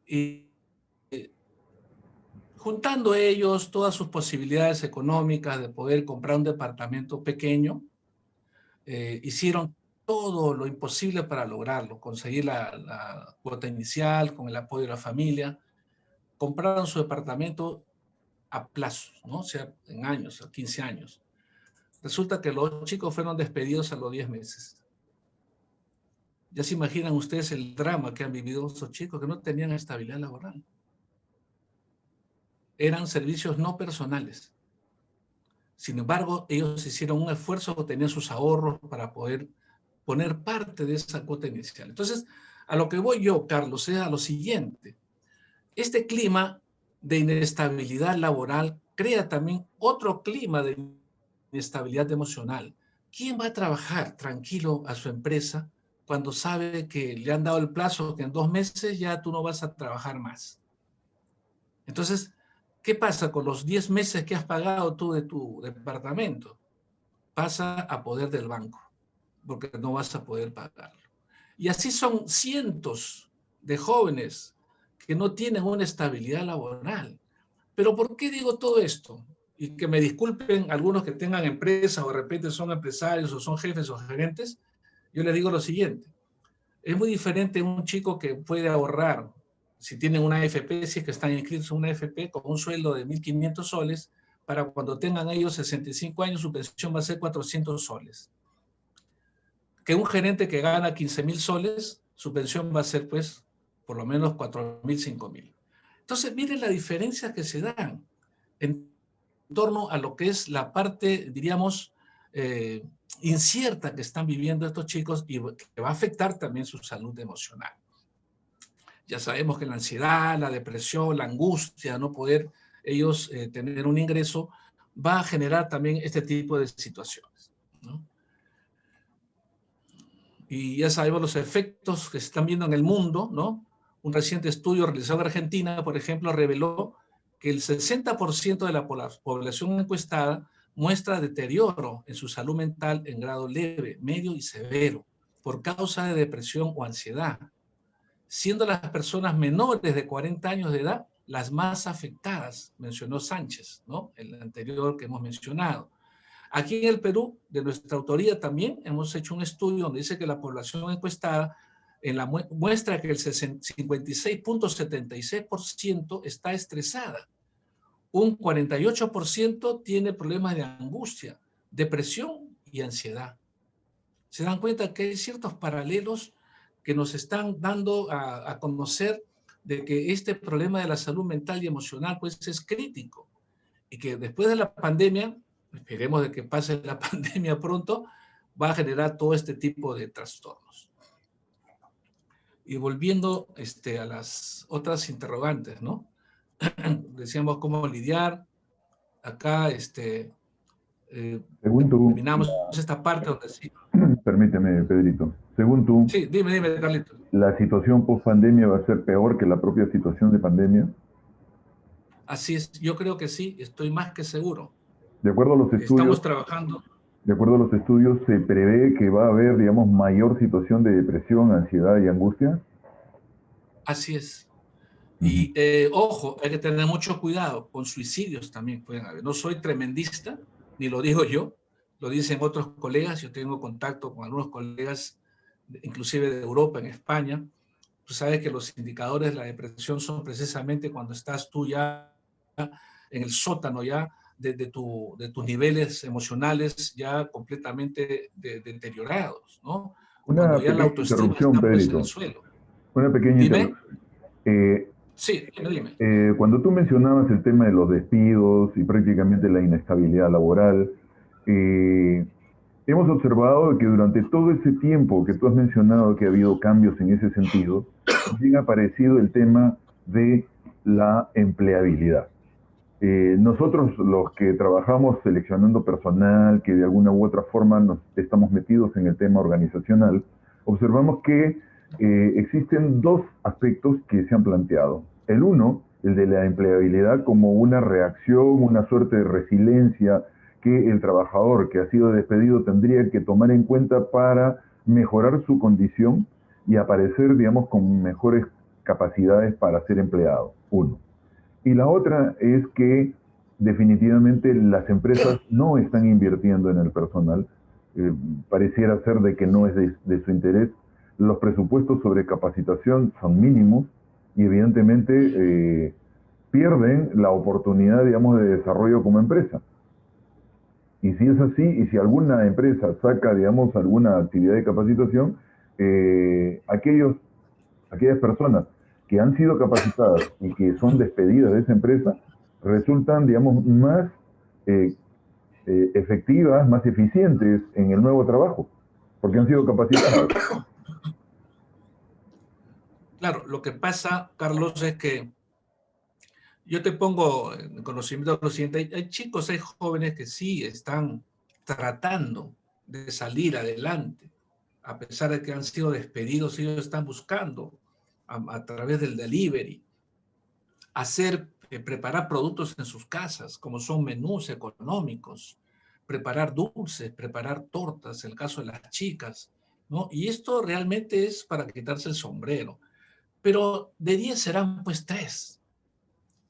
y juntando ellos todas sus posibilidades económicas de poder comprar un departamento pequeño, hicieron todo lo imposible para lograrlo, conseguir la cuota inicial con el apoyo de la familia, compraron su departamento a plazos, ¿no? O sea, en años, a 15 años. Resulta que los chicos fueron despedidos a los 10 meses. Ya se imaginan ustedes el drama que han vivido esos chicos que no tenían estabilidad laboral. Eran servicios no personales. Sin embargo, ellos hicieron un esfuerzo, tenían sus ahorros para poder poner parte de esa cuota inicial. Entonces, a lo que voy yo, Carlos, es a lo siguiente. Este clima de inestabilidad laboral crea también otro clima de inestabilidad emocional. ¿Quién va a trabajar tranquilo a su empresa cuando sabe que le han dado el plazo que en 2 meses ya tú no vas a trabajar más? Entonces, ¿qué pasa con los 10 meses que has pagado tú de tu departamento? Pasa a poder del banco, porque no vas a poder pagarlo. Y así son cientos de jóvenes que no tienen una estabilidad laboral. Pero ¿por qué digo todo esto? Y que me disculpen algunos que tengan empresas o de repente son empresarios o son jefes o gerentes, yo les digo lo siguiente. Es muy diferente un chico que puede ahorrar, si tienen una AFP, si es que están inscritos en una AFP, con un sueldo de 1.500 soles, para cuando tengan ellos 65 años, su pensión va a ser 400 soles. Que un gerente que gana 15.000 soles, su pensión va a ser, pues, por lo menos 4.000, 5.000. Entonces, miren la diferencia que se dan en torno a lo que es la parte, diríamos, incierta que están viviendo estos chicos y que va a afectar también su salud emocional. Ya sabemos que la ansiedad, la depresión, la angustia, no poder ellos tener un ingreso, va a generar también este tipo de situaciones, ¿no? Y ya sabemos los efectos que se están viendo en el mundo, ¿no? Un reciente estudio realizado en Argentina, por ejemplo, reveló que el 60% de la población encuestada muestra deterioro en su salud mental en grado leve, medio y severo por causa de depresión o ansiedad, siendo las personas menores de 40 años de edad las más afectadas, mencionó Sánchez, ¿no? El anterior que hemos mencionado. Aquí en el Perú, de nuestra autoría también, hemos hecho un estudio donde dice que la población encuestada en la muestra que el 56.76% está estresada. Un 48% tiene problemas de angustia, depresión y ansiedad. Se dan cuenta que hay ciertos paralelos que nos están dando a conocer de que este problema de la salud mental y emocional pues es crítico y que después de la pandemia, esperemos de que pase la pandemia pronto, va a generar todo este tipo de trastornos. Y volviendo a las otras interrogantes, ¿no? decíamos cómo lidiar. Acá, Según tú, terminamos esta parte donde sí. permíteme, Pedrito, según tú, Sí, dime, Carlitos. ¿la situación post-pandemia va a ser peor que la propia situación de pandemia? Así es, yo creo que sí, estoy más que seguro. De acuerdo a los estudios, Estamos trabajando. de acuerdo a los estudios, se prevé que va a haber, digamos, mayor situación de depresión, ansiedad y angustia. Así es. Ujú. Y ojo, hay que tener mucho cuidado con suicidios también pueden haber. No soy tremendista, ni lo digo yo, lo dicen otros colegas. Yo tengo contacto con algunos colegas, inclusive de Europa, en España. Tú sabes que los indicadores de la depresión son precisamente cuando estás tú ya en el sótano ya de tus niveles emocionales ya completamente deteriorados, ¿no? Cuando Una ya la pequeña autoestima interrupción, está pues en el Pedrito. suelo. Una pequeña Dime. interrupción. Eh, Sí, dime. Cuando tú mencionabas el tema de los despidos y prácticamente la inestabilidad laboral, eh, hemos observado que durante todo ese tiempo que tú has mencionado que ha habido cambios en ese sentido, también ha aparecido el tema de la empleabilidad. Nosotros los que trabajamos seleccionando personal, que de alguna u otra forma nos estamos metidos en el tema organizacional, observamos que existen dos aspectos que se han planteado. El uno, el de la empleabilidad como una reacción, una suerte de resiliencia que el trabajador que ha sido despedido tendría que tomar en cuenta para mejorar su condición y aparecer, digamos, con mejores capacidades para ser empleado. Uno. Y la otra es que definitivamente las empresas no están invirtiendo en el personal. Eh, Pareciera ser de que no es de su interés. Los presupuestos sobre capacitación son mínimos y evidentemente pierden la oportunidad, digamos, de desarrollo como empresa. Y si es así, y si alguna empresa saca, digamos, alguna actividad de capacitación, aquellas personas que han sido capacitadas y que son despedidas de esa empresa resultan, digamos, más eh, efectivas, más eficientes en el nuevo trabajo, porque han sido capacitadas. Claro, lo que pasa, Carlos, es que yo te pongo en conocimiento de lo siguiente. Hay chicos, hay jóvenes que sí están tratando de salir adelante, a pesar de que han sido despedidos, ellos están buscando a través del delivery preparar productos en sus casas, como son menús económicos, preparar dulces, preparar tortas, en el caso de las chicas, ¿no? Y esto realmente es para quitarse el sombrero. Pero de 10 serán pues 3.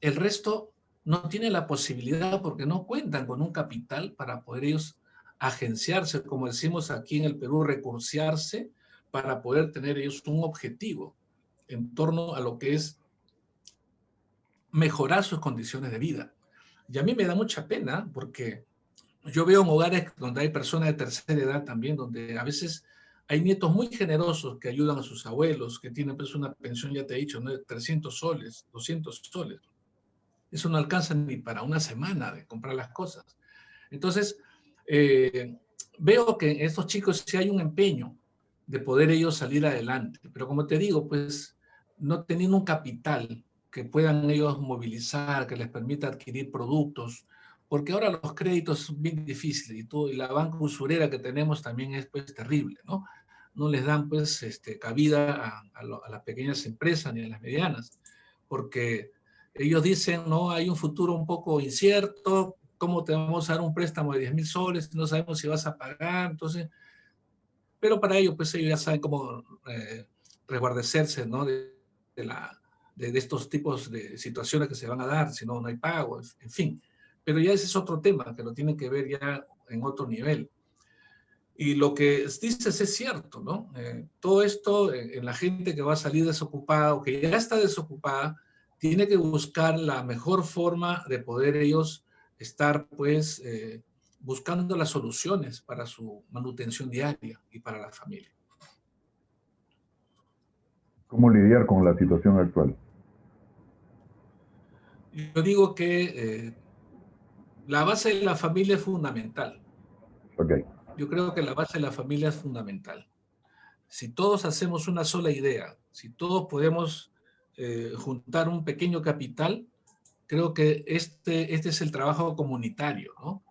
El resto no tiene la posibilidad porque no cuentan con un capital para poder ellos agenciarse, como decimos aquí en el Perú, recursearse para poder tener ellos un objetivo en torno a lo que es mejorar sus condiciones de vida. Y a mí me da mucha pena porque yo veo en hogares donde hay personas de tercera edad también, donde a veces hay nietos muy generosos que ayudan a sus abuelos, que tienen pues una pensión, ya te he dicho, ¿no? De 300 soles, 200 soles. Eso no alcanza ni para una semana de comprar las cosas. Entonces, eh, veo que en estos chicos sí hay un empeño de poder ellos salir adelante, pero como te digo, pues no teniendo un capital que puedan ellos movilizar, que les permita adquirir productos, porque ahora los créditos son bien difíciles y la banca usurera que tenemos también es pues terrible, ¿no? No les dan pues cabida a las pequeñas empresas ni a las medianas, porque ellos dicen, no, hay un futuro un poco incierto, ¿cómo te vamos a dar un préstamo de 10,000 soles? No sabemos si vas a pagar, entonces, pero para ello, pues ellos ya saben cómo resguardecerse, ¿no? De estos tipos de situaciones que se van a dar, si no, no hay pago, en fin. Pero ya ese es otro tema que lo tienen que ver ya en otro nivel. Y lo que dices es cierto, ¿no? Todo esto en la gente que va a salir desocupada o que ya está desocupada, tiene que buscar la mejor forma de poder ellos estar, pues, buscando las soluciones para su manutención diaria y para la familia. ¿Cómo lidiar con la situación actual? Yo digo que la base de la familia es fundamental. Ok. Yo creo que la base de la familia es fundamental. Si todos hacemos una sola idea, si todos podemos juntar un pequeño capital, creo que este es el trabajo comunitario, ¿no?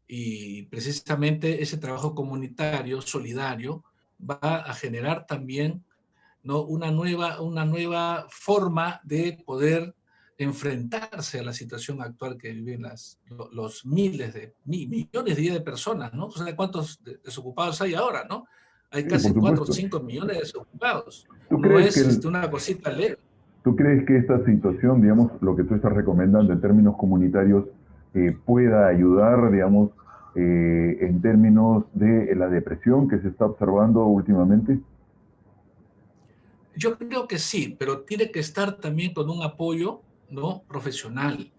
Y precisamente ese trabajo comunitario, solidario, va a generar también, ¿no?, una nueva forma de poder enfrentarse a la situación actual que viven los millones de personas, ¿no? O sea, ¿cuántos desocupados hay ahora, no? Hay Sí, por casi 4 o supuesto. 5 millones de desocupados. ¿Tú No crees que es una cosita leve. ¿Tú crees que esta situación, digamos, lo que tú estás recomendando en términos comunitarios, pueda ayudar, digamos, en términos de la depresión que se está observando últimamente? Yo creo que sí, pero tiene que estar también con un apoyo, ¿no?, profesional.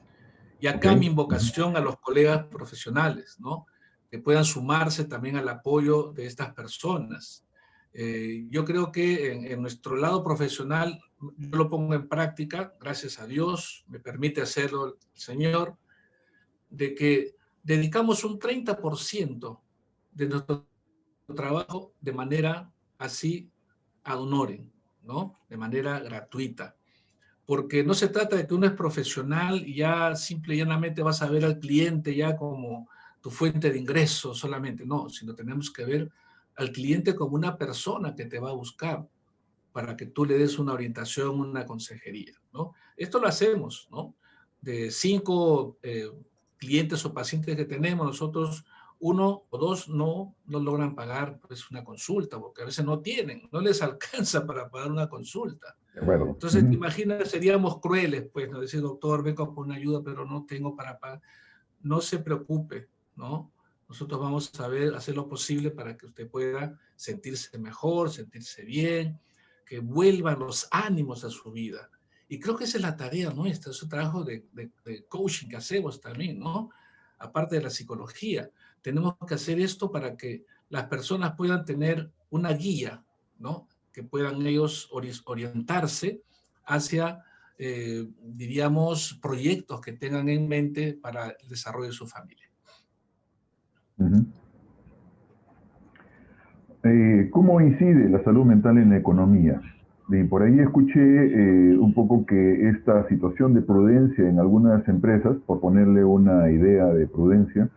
Y Ok. acá mi Ujú. invocación a los colegas profesionales, ¿no?, que puedan sumarse también al apoyo de estas personas. Yo creo que en nuestro lado profesional, yo lo pongo en práctica, gracias a Dios, me permite hacerlo el Señor, de que dedicamos un 30% de nuestro trabajo de manera así ad honorem, ¿no?, de manera gratuita. Porque no se trata de que uno es profesional y ya simple y llanamente vas a ver al cliente ya como tu fuente de ingresos solamente, no, sino tenemos que ver al cliente como una persona que te va a buscar para que tú le des una orientación, una consejería, ¿no? Esto lo hacemos, ¿no? De 5 clientes o pacientes que tenemos, nosotros 1 o 2 no logran pagar pues una consulta, porque a veces no tienen, no les alcanza para pagar una consulta. De acuerdo. Entonces, Ujú. imagina, seríamos crueles, pues, ¿no? Decir, doctor, vengo por una ayuda, pero no tengo para pagar. No se preocupe, ¿no? Nosotros vamos a ver, hacer lo posible para que usted pueda sentirse mejor, sentirse bien, que vuelvan los ánimos a su vida. Y creo que esa es la tarea nuestra, es un trabajo de coaching que hacemos también, ¿no? Aparte de la psicología, tenemos que hacer esto para que las personas puedan tener una guía, ¿no?, que puedan ellos orientarse hacia, diríamos, proyectos que tengan en mente para el desarrollo de su familia. Ujú. ¿Cómo incide la salud mental en la economía? Por ahí escuché un poco que esta situación de prudencia en algunas empresas, por ponerle una idea de prudencia,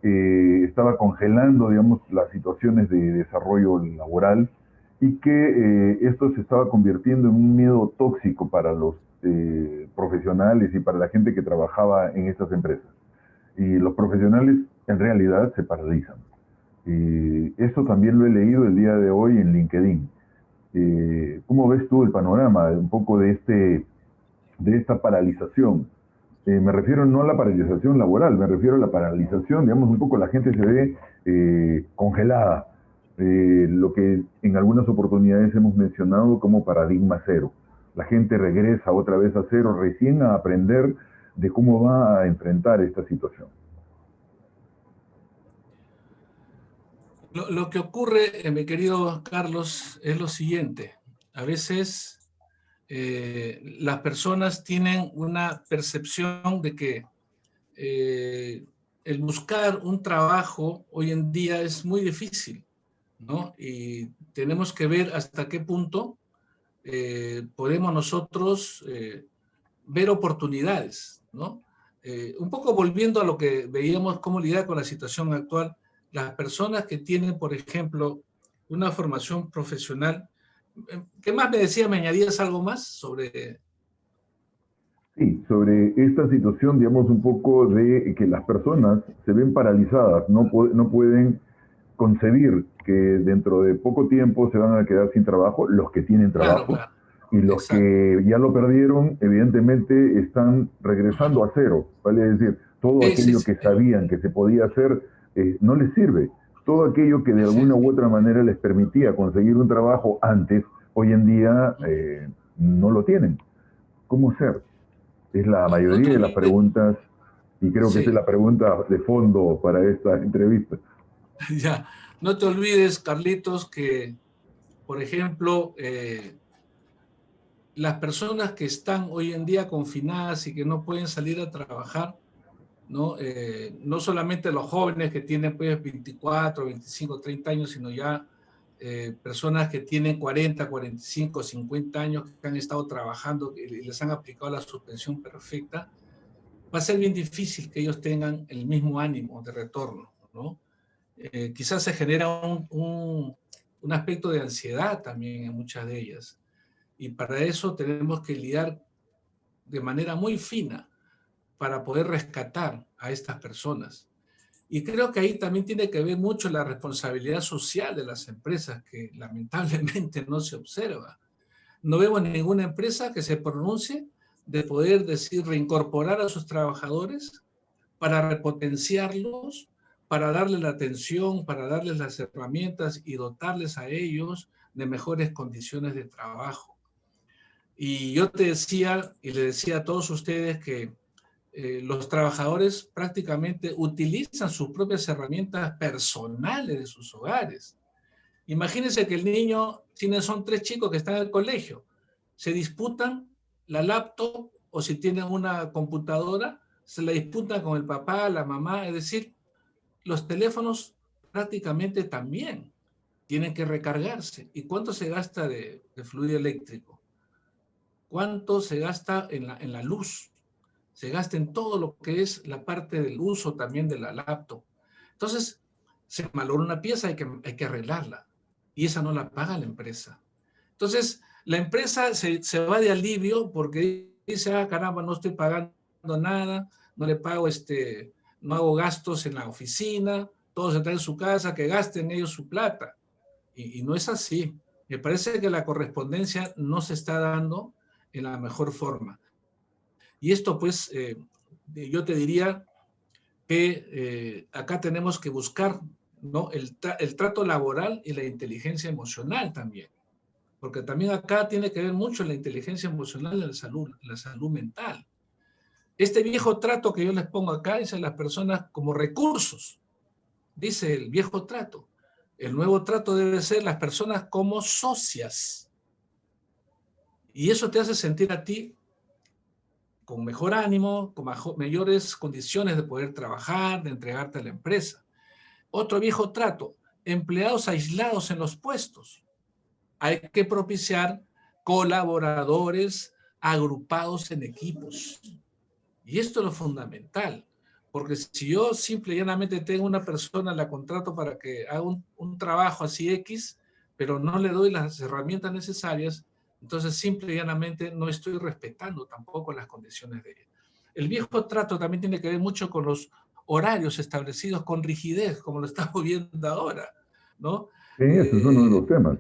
estaba congelando, digamos, las situaciones de desarrollo laboral y que esto se estaba convirtiendo en un miedo tóxico para los profesionales y para la gente que trabajaba en estas empresas. Y los profesionales en realidad se paralizan. Eso también lo he leído el día de hoy en LinkedIn. ¿Cómo ves tú el panorama un poco de esta paralización? Me refiero no a la paralización laboral, me refiero a la paralización, digamos, un poco la gente se ve congelada, lo que en algunas oportunidades hemos mencionado como paradigma cero. La gente regresa otra vez a cero, recién a aprender de cómo va a enfrentar esta situación. Lo que ocurre, mi querido Carlos, es lo siguiente. A veces las personas tienen una percepción de que el buscar un trabajo hoy en día es muy difícil, ¿no? Y tenemos que ver hasta qué punto podemos nosotros ver oportunidades, ¿no? Un poco volviendo a lo que veíamos, cómo lidiar con la situación actual, las personas que tienen, por ejemplo, una formación profesional, ¿qué más me decía? ¿Me añadías algo más sobre? Sí, sobre esta situación, digamos, un poco de que las personas se ven paralizadas, no pueden concebir que dentro de poco tiempo se van a quedar sin trabajo los que tienen Claro, trabajo claro, y los exacto. que ya lo perdieron, evidentemente están regresando a cero, ¿vale? Es decir, todo Sí, sí, aquello sí, que sabían que se podía hacer no les sirve. Todo aquello que de sí, alguna u otra manera les permitía conseguir un trabajo antes, hoy en día no lo tienen. ¿Cómo ser? Es la no, no te mayoría de las olvides, preguntas y creo que esa es sí, la pregunta de fondo para esta entrevista. ya, no te olvides, Carlitos, que, por ejemplo, las personas que están hoy en día confinadas y que no pueden salir a trabajar, ¿no? No solamente los jóvenes que tienen pues 24, 25, 30 años, sino ya personas que tienen 40, 45, 50 años que han estado trabajando y les han aplicado la suspensión perfecta. va a ser bien difícil que ellos tengan el mismo ánimo de retorno, ¿no? Quizás se genera un aspecto de ansiedad también en muchas de ellas. Y para eso tenemos que lidiar de manera muy fina para poder rescatar a estas personas. Y creo que ahí también tiene que ver mucho la responsabilidad social de las empresas, que lamentablemente no se observa. No vemos ninguna empresa que se pronuncie de poder decir reincorporar a sus trabajadores para repotenciarlos, para darles la atención, para darles las herramientas y dotarles a ellos de mejores condiciones de trabajo. Y yo te decía, y le decía a todos ustedes que los trabajadores prácticamente utilizan sus propias herramientas personales de sus hogares. Imagínense que el niño, son 3 chicos que están en el colegio, se disputan la laptop o si tienen una computadora, se la disputan con el papá, la mamá, es decir, los teléfonos prácticamente también tienen que recargarse. ¿Y cuánto se gasta de fluido eléctrico? ¿Cuánto se gasta en la luz? Se gasta en todo lo que es la parte del uso también de la laptop. Entonces, se malora una pieza, hay que arreglarla. Y esa no la paga la empresa. Entonces, la empresa se va de alivio porque dice, ah, caramba, no estoy pagando nada, no le pago, no hago gastos en la oficina, todo se trae en su casa, que gasten ellos su plata. Y no es así. Me parece que la correspondencia no se está dando en la mejor forma. Y esto, pues, yo te diría que acá tenemos que buscar, ¿no? el trato laboral y la inteligencia emocional también. Porque también acá tiene que ver mucho la inteligencia emocional y la salud mental. Este viejo trato que yo les pongo acá dice a las personas como recursos. Dice el viejo trato. El nuevo trato debe ser las personas como socias. Y eso te hace sentir a ti con mejor ánimo, con mayores condiciones de poder trabajar, de entregarte a la empresa. Otro viejo trato, empleados aislados en los puestos. Hay que propiciar colaboradores agrupados en equipos. Y esto es lo fundamental, porque si yo simple y llanamente tengo una persona, la contrato para que haga un trabajo así X, pero no le doy las herramientas necesarias, entonces simple y llanamente no estoy respetando tampoco las condiciones de ella. El viejo trato también tiene que ver mucho con los horarios establecidos con rigidez, como lo estamos viendo ahora, ¿no? Sí, ese es uno de los temas.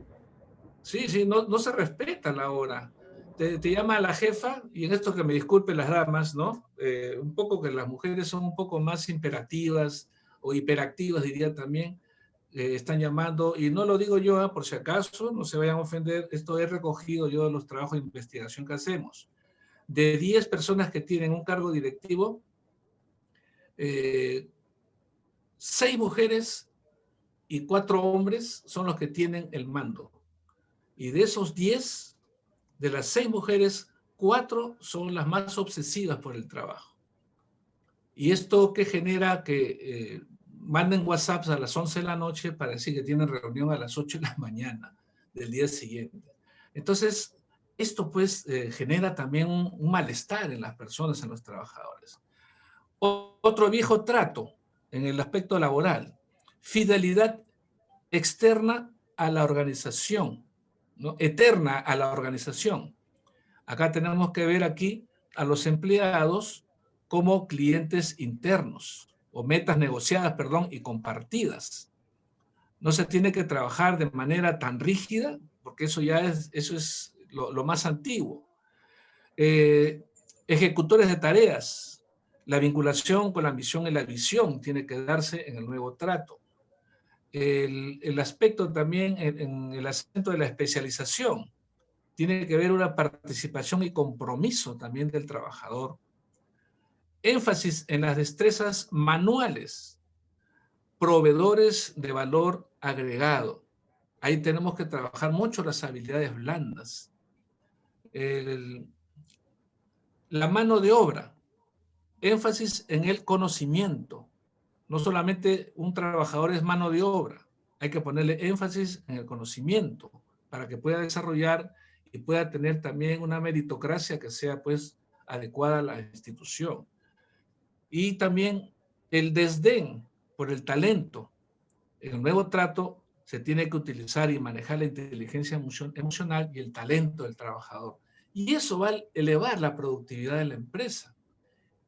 Sí, no se respeta la hora. Te llama la jefa, y en esto que me disculpen las damas, ¿no? Un poco que las mujeres son un poco más imperativas o hiperactivas, diría también, están llamando, y no lo digo yo, por si acaso, no se vayan a ofender, esto he recogido yo de los trabajos de investigación que hacemos. De 10 personas que tienen un cargo directivo, 6 mujeres y 4 hombres son los que tienen el mando. Y de esos 10, de las 6 mujeres, 4 son las más obsesivas por el trabajo. Y esto que genera que manden WhatsApps a las 11 de la noche para decir que tienen reunión a las 8 de la mañana del día siguiente. Entonces, esto pues genera también un malestar en las personas, en los trabajadores. Otro viejo trato en el aspecto laboral, fidelidad externa a la organización, ¿no? Eterna a la organización. Acá tenemos que ver aquí a los empleados como clientes internos o metas negociadas, y compartidas. No se tiene que trabajar de manera tan rígida porque eso es lo más antiguo. Ejecutores de tareas. La vinculación con la misión y la visión tiene que darse en el nuevo trato. El aspecto también en el acento de la especialización. Tiene que ver una participación y compromiso también del trabajador. Énfasis en las destrezas manuales, proveedores de valor agregado. Ahí tenemos que trabajar mucho las habilidades blandas. La mano de obra, énfasis en el conocimiento. No solamente un trabajador es mano de obra, hay que ponerle énfasis en el conocimiento para que pueda desarrollar y pueda tener también una meritocracia que sea pues adecuada a la institución. y también el desdén por el talento. En el nuevo trato se tiene que utilizar y manejar la inteligencia emocional y el talento del trabajador. Y eso va a elevar la productividad de la empresa.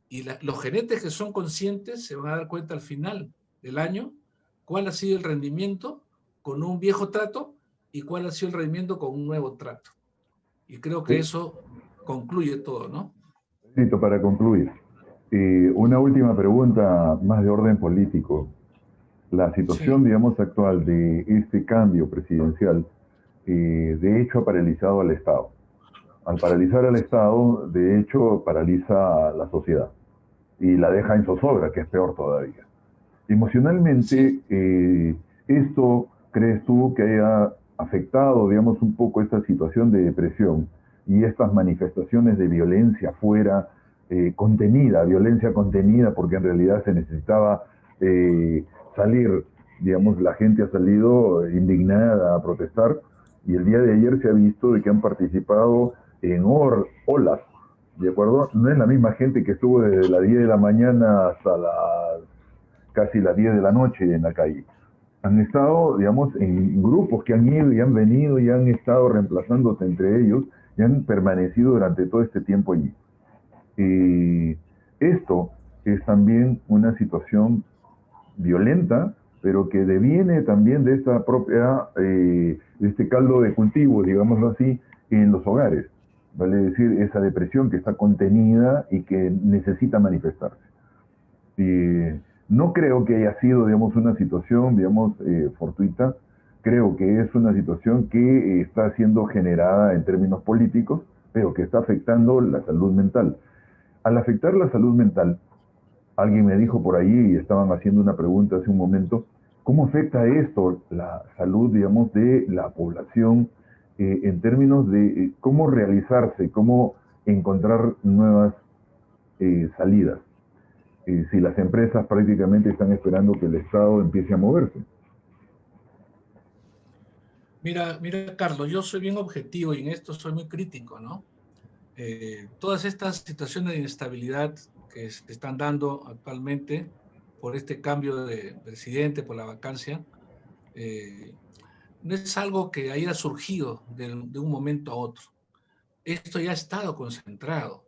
Y los gerentes que son conscientes se van a dar cuenta al final del año cuál ha sido el rendimiento con un viejo trato y cuál ha sido el rendimiento con un nuevo trato. Y creo que Sí. eso concluye todo, ¿no? Listo, para concluir. Una última pregunta más de orden político. La situación, Sí, digamos, actual de este cambio presidencial, de hecho, ha paralizado al Estado. Al paralizar al Estado, de hecho, paraliza a la sociedad y la deja en zozobra, que es peor todavía. sí. Emocionalmente, ¿esto crees tú que haya afectado, digamos, un poco esta situación de depresión y estas manifestaciones de violencia afuera, contenida, violencia contenida, porque en realidad se necesitaba salir, digamos, la gente ha salido indignada a protestar y el día de ayer se ha visto de que han participado en olas, ¿de acuerdo? No es la misma gente que estuvo desde las 10 de la mañana hasta casi las 10 de la noche en la calle. Han estado, digamos, en grupos que han ido y han venido y han estado reemplazándose entre ellos y han permanecido durante todo este tiempo allí. Y esto es también una situación violenta, pero que deviene también de esta propia, de este caldo de cultivo, digámoslo así, en los hogares. Vale decir, esa depresión que está contenida y que necesita manifestarse. No creo que haya sido, digamos, una situación, digamos, fortuita. Creo que es una situación que está siendo generada en términos políticos, pero que está afectando la salud mental. Al afectar la salud mental, alguien me dijo por ahí, y estaban haciendo una pregunta hace un momento, ¿cómo afecta esto la salud, digamos, de la población en términos de cómo realizarse, cómo encontrar nuevas salidas? Si las empresas prácticamente están esperando que el Estado empiece a moverse. Mira, Carlos, yo soy bien objetivo y en esto soy muy crítico, ¿no? Todas estas situaciones de inestabilidad que se están dando actualmente por este cambio de presidente, por la vacancia, eh, no es algo que haya surgido de un momento a otro. Esto ya ha estado concentrado.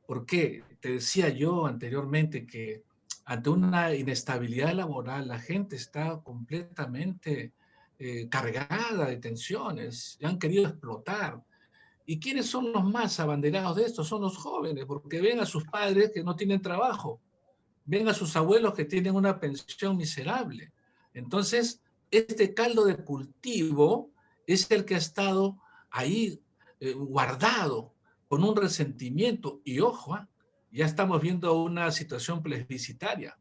¿Por qué? Te decía yo anteriormente que ante una inestabilidad laboral la gente está completamente cargada de tensiones, y han querido explotar. ¿Y quiénes son los más abanderados de esto? Son los jóvenes, porque ven a sus padres que no tienen trabajo, ven a sus abuelos que tienen una pensión miserable. Entonces, este caldo de cultivo es el que ha estado ahí guardado con un resentimiento. Y ojo, ya estamos viendo una situación plebiscitaria.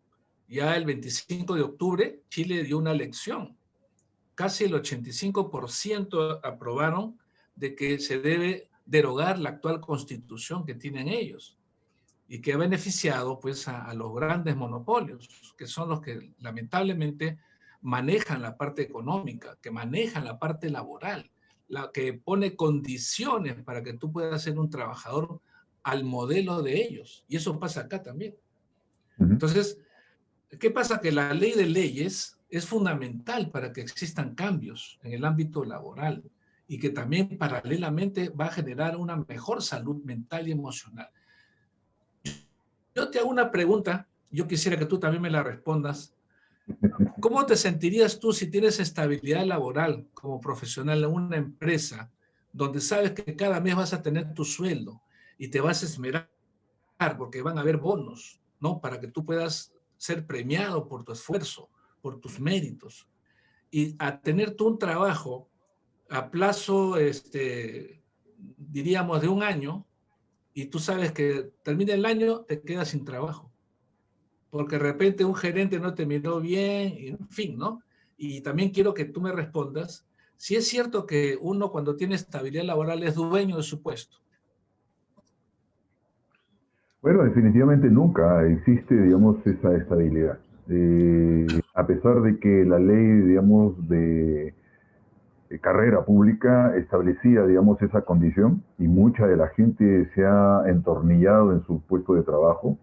Ya el 25 de octubre Chile dio una elección. Casi el 85% aprobaron de que se debe derogar la actual constitución que tienen ellos y que ha beneficiado pues a los grandes monopolios, que son los que lamentablemente manejan la parte económica, que manejan la parte laboral, la que pone condiciones para que tú puedas ser un trabajador al modelo de ellos. Y eso pasa acá también. Uh -huh. Entonces, ¿qué pasa? Que la ley de leyes es fundamental para que existan cambios en el ámbito laboral y que también paralelamente va a generar una mejor salud mental y emocional. Yo te hago una pregunta, yo quisiera que tú también me la respondas. ¿Cómo te sentirías tú si tienes estabilidad laboral como profesional en una empresa donde sabes que cada mes vas a tener tu sueldo y te vas a esmerar porque van a haber bonos, ¿no? Para que tú puedas ser premiado por tu esfuerzo, por tus méritos. Y a tener tú un trabajo a plazo, diríamos, de un año, y tú sabes que termina el año, te quedas sin trabajo porque de repente un gerente no te miró bien, en fin, ¿no? Y también quiero que tú me respondas si es cierto que uno cuando tiene estabilidad laboral es dueño de su puesto. Bueno, definitivamente nunca existe, digamos, esa estabilidad. A pesar de que la ley, digamos, de carrera pública establecía, digamos, esa condición y mucha de la gente se ha entornillado en su puesto de trabajo,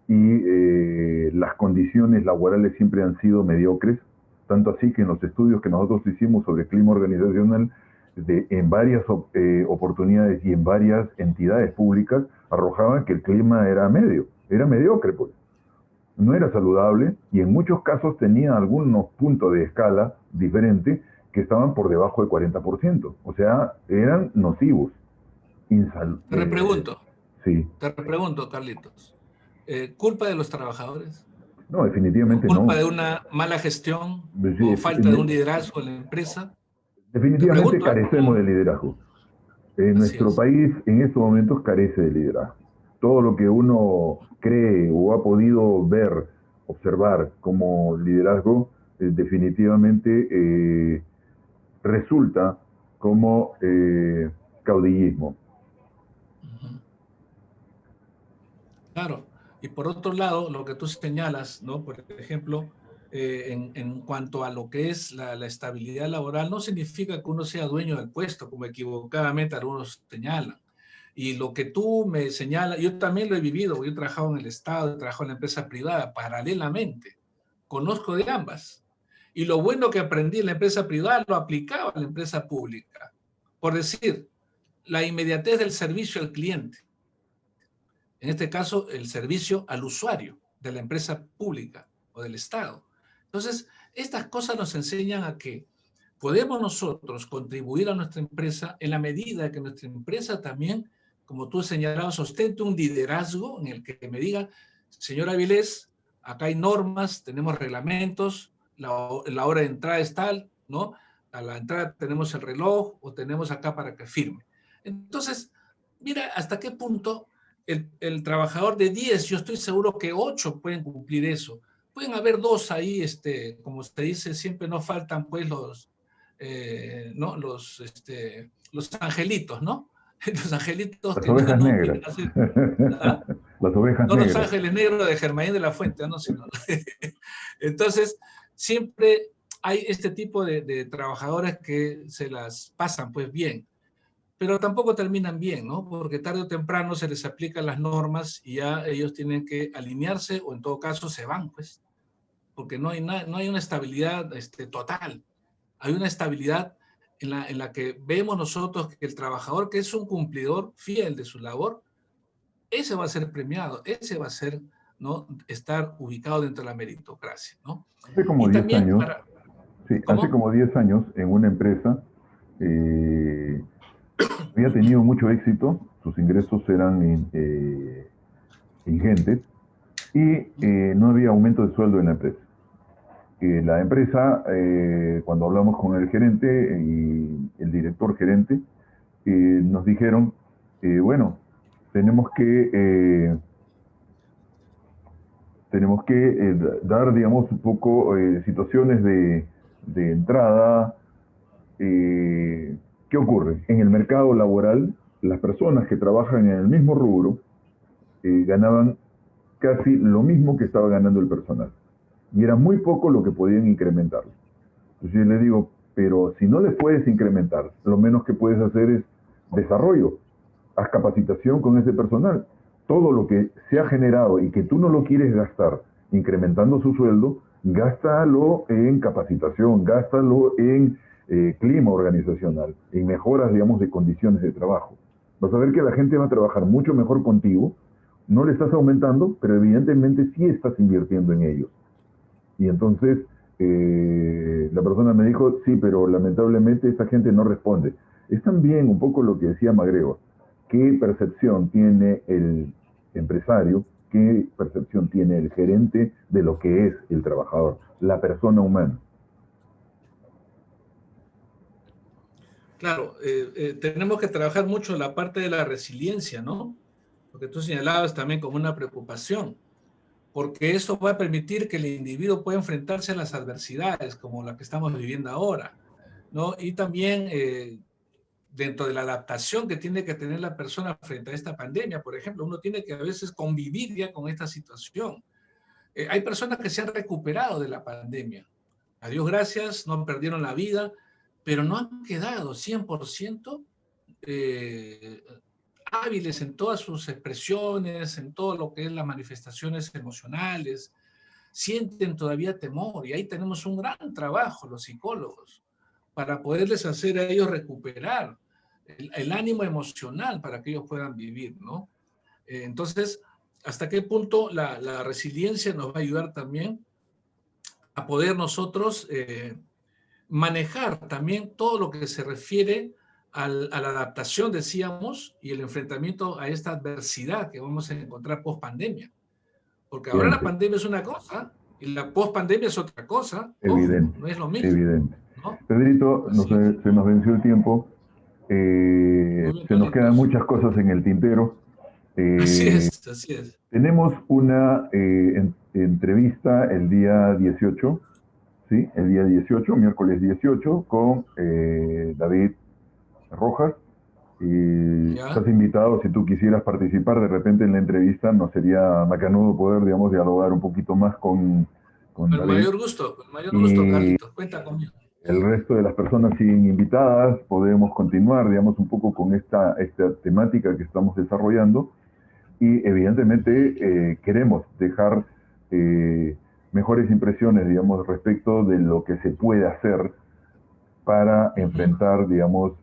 y las condiciones laborales siempre han sido mediocres, tanto así que en los estudios que nosotros hicimos sobre clima organizacional, en varias oportunidades y en varias entidades públicas, arrojaban que el clima era mediocre, pues. No era saludable y en muchos casos tenía algunos puntos de escala diferentes que estaban por debajo del 40%. O sea, eran nocivos. Te repregunto, Sí. te repregunto, Carlitos. ¿Culpa de los trabajadores? No, definitivamente ¿Culpa no. de una mala gestión o Sí, falta de un liderazgo en la empresa? Te definitivamente pregunto, carecemos de liderazgo. así Nuestro es. país en estos momentos carece de liderazgo. Todo lo que uno cree o ha podido ver, observar como liderazgo, definitivamente resulta como caudillismo. Ujú. Claro. Y por otro lado, lo que tú señalas, ¿no? Por ejemplo, en cuanto a lo que es la estabilidad laboral, no significa que uno sea dueño del puesto, como equivocadamente algunos señalan. Y lo que tú me señalas, yo también lo he vivido, yo he trabajado en el Estado, he trabajado en la empresa privada paralelamente, conozco de ambas. Y lo bueno que aprendí en la empresa privada lo aplicaba en la empresa pública. Por decir, la inmediatez del servicio al cliente, en este caso el servicio al usuario de la empresa pública o del Estado. Entonces, estas cosas nos enseñan a que podemos nosotros contribuir a nuestra empresa en la medida que nuestra empresa también, como tú señalabas, ostente un liderazgo en el que me diga, señor Avilés, acá hay normas, tenemos reglamentos, la hora de entrada es tal, ¿no? A la entrada tenemos el reloj o tenemos acá para que firme. Entonces, mira hasta qué punto el trabajador de 10, yo estoy seguro que 8 pueden cumplir eso. Pueden haber 2 ahí, como se dice, siempre no faltan pues ¿no? Los angelitos, ¿no? Los angelitos Las que no, ovejas no negras. quieren hacer, ¿ah? Las ovejas No los negras. ángeles negros de Germain de la Fuente, no, sino. Entonces, siempre hay este tipo de trabajadores que se las pasan pues bien, pero tampoco terminan bien, ¿no? Porque tarde o temprano se les aplican las normas y ya ellos tienen que alinearse o en todo caso se van, pues, porque no hay una estabilidad total. Hay una estabilidad en la que vemos nosotros que el trabajador que es un cumplidor fiel de su labor, ese va a ser premiado, ese va a ser, ¿no? Estar ubicado dentro de la meritocracia, ¿no? Hace como Y 10 también años, para, sí, hace ¿cómo? como 10 años en una empresa eh, había tenido mucho éxito, sus ingresos eran ingentes y no había aumento de sueldo en la empresa. La empresa, cuando hablamos con el gerente y el director gerente, nos dijeron, bueno, tenemos que, eh, tenemos que dar, digamos, un poco situaciones de entrada. ¿Qué ocurre? En el mercado laboral, las personas que trabajan en el mismo rubro ganaban casi lo mismo que estaba ganando el personal. Y era muy poco lo que podían incrementar. Entonces yo les digo, pero si no les puedes incrementar, lo menos que puedes hacer es desarrollo, haz capacitación con ese personal. Todo lo que se ha generado y que tú no lo quieres gastar incrementando su sueldo, gástalo en capacitación, gástalo en clima organizacional, en mejoras, digamos, de condiciones de trabajo. Vas a ver que la gente va a trabajar mucho mejor contigo, no le estás aumentando, pero evidentemente sí estás invirtiendo en ellos. Y entonces la persona me dijo, sí, pero lamentablemente esta gente no responde. Es también un poco lo que decía Magrego. ¿Qué percepción tiene el empresario? ¿Qué percepción tiene el gerente de lo que es el trabajador, la persona humana? Claro, tenemos que trabajar mucho la parte de la resiliencia, ¿no? Porque tú señalabas también como una preocupación, porque eso va a permitir que el individuo pueda enfrentarse a las adversidades como la que estamos viviendo ahora, ¿no? Y también dentro de la adaptación que tiene que tener la persona frente a esta pandemia, por ejemplo, uno tiene que a veces convivir ya con esta situación. Hay personas que se han recuperado de la pandemia. A Dios gracias, no perdieron la vida, pero no han quedado 100% eh, hábiles en todas sus expresiones, en todo lo que es las manifestaciones emocionales, sienten todavía temor y ahí tenemos un gran trabajo los psicólogos para poderles hacer a ellos recuperar el ánimo emocional para que ellos puedan vivir, ¿no? Entonces, ¿hasta qué punto la resiliencia nos va a ayudar también a poder nosotros manejar también todo lo que se refiere a la adaptación, decíamos, y el enfrentamiento a esta adversidad que vamos a encontrar post pandemia? Porque ahora la Evidente, pandemia es una cosa y la post pandemia es otra cosa. Ojo, evidente, no es lo mismo, evidente. ¿no? Pedrito, Así es. se nos venció el tiempo. Muy bien, Se nos quedan Carlitos. muchas cosas en el tintero. Así Eh, es, así es. Tenemos una entrevista el día 18, ¿sí? El día 18, miércoles 18, con David Rojas. ¿Ya? Estás invitado, si tú quisieras participar de repente en la entrevista, nos sería macanudo poder, digamos, dialogar un poquito más con David. Con el mayor gusto, Y Carlitos. Cuenta conmigo. el resto de las personas siguen invitadas, podemos continuar, digamos, un poco con esta temática que estamos desarrollando. Y evidentemente queremos dejar mejores impresiones, digamos, respecto de lo que se puede hacer para enfrentar, digamos,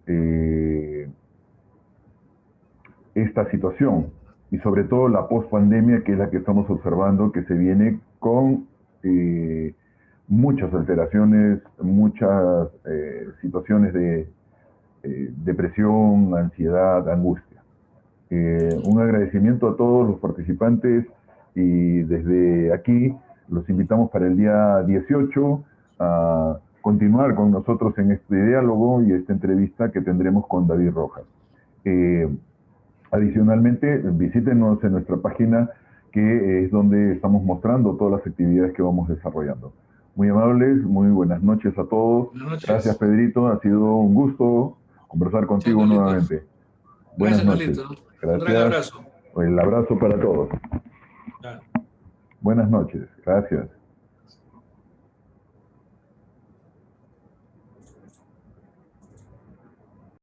esta situación y sobre todo la post-pandemia, que es la que estamos observando, que se viene con muchas alteraciones, muchas situaciones de depresión, ansiedad, angustia. Un agradecimiento a todos los participantes y desde aquí los invitamos para el día 18 a continuar con nosotros en este diálogo y esta entrevista que tendremos con David Rojas. Adicionalmente, visítenos en nuestra página, que es donde estamos mostrando todas las actividades que vamos desarrollando. Muy amables, muy buenas noches a todos. Buenas Gracias, noches. Pedrito. Ha sido un gusto conversar Chao, contigo Carlitos. nuevamente. Buenas Gracias, noches. Carlitos. Un gran Gracias. abrazo. El abrazo para todos. Chao. Buenas noches. Gracias.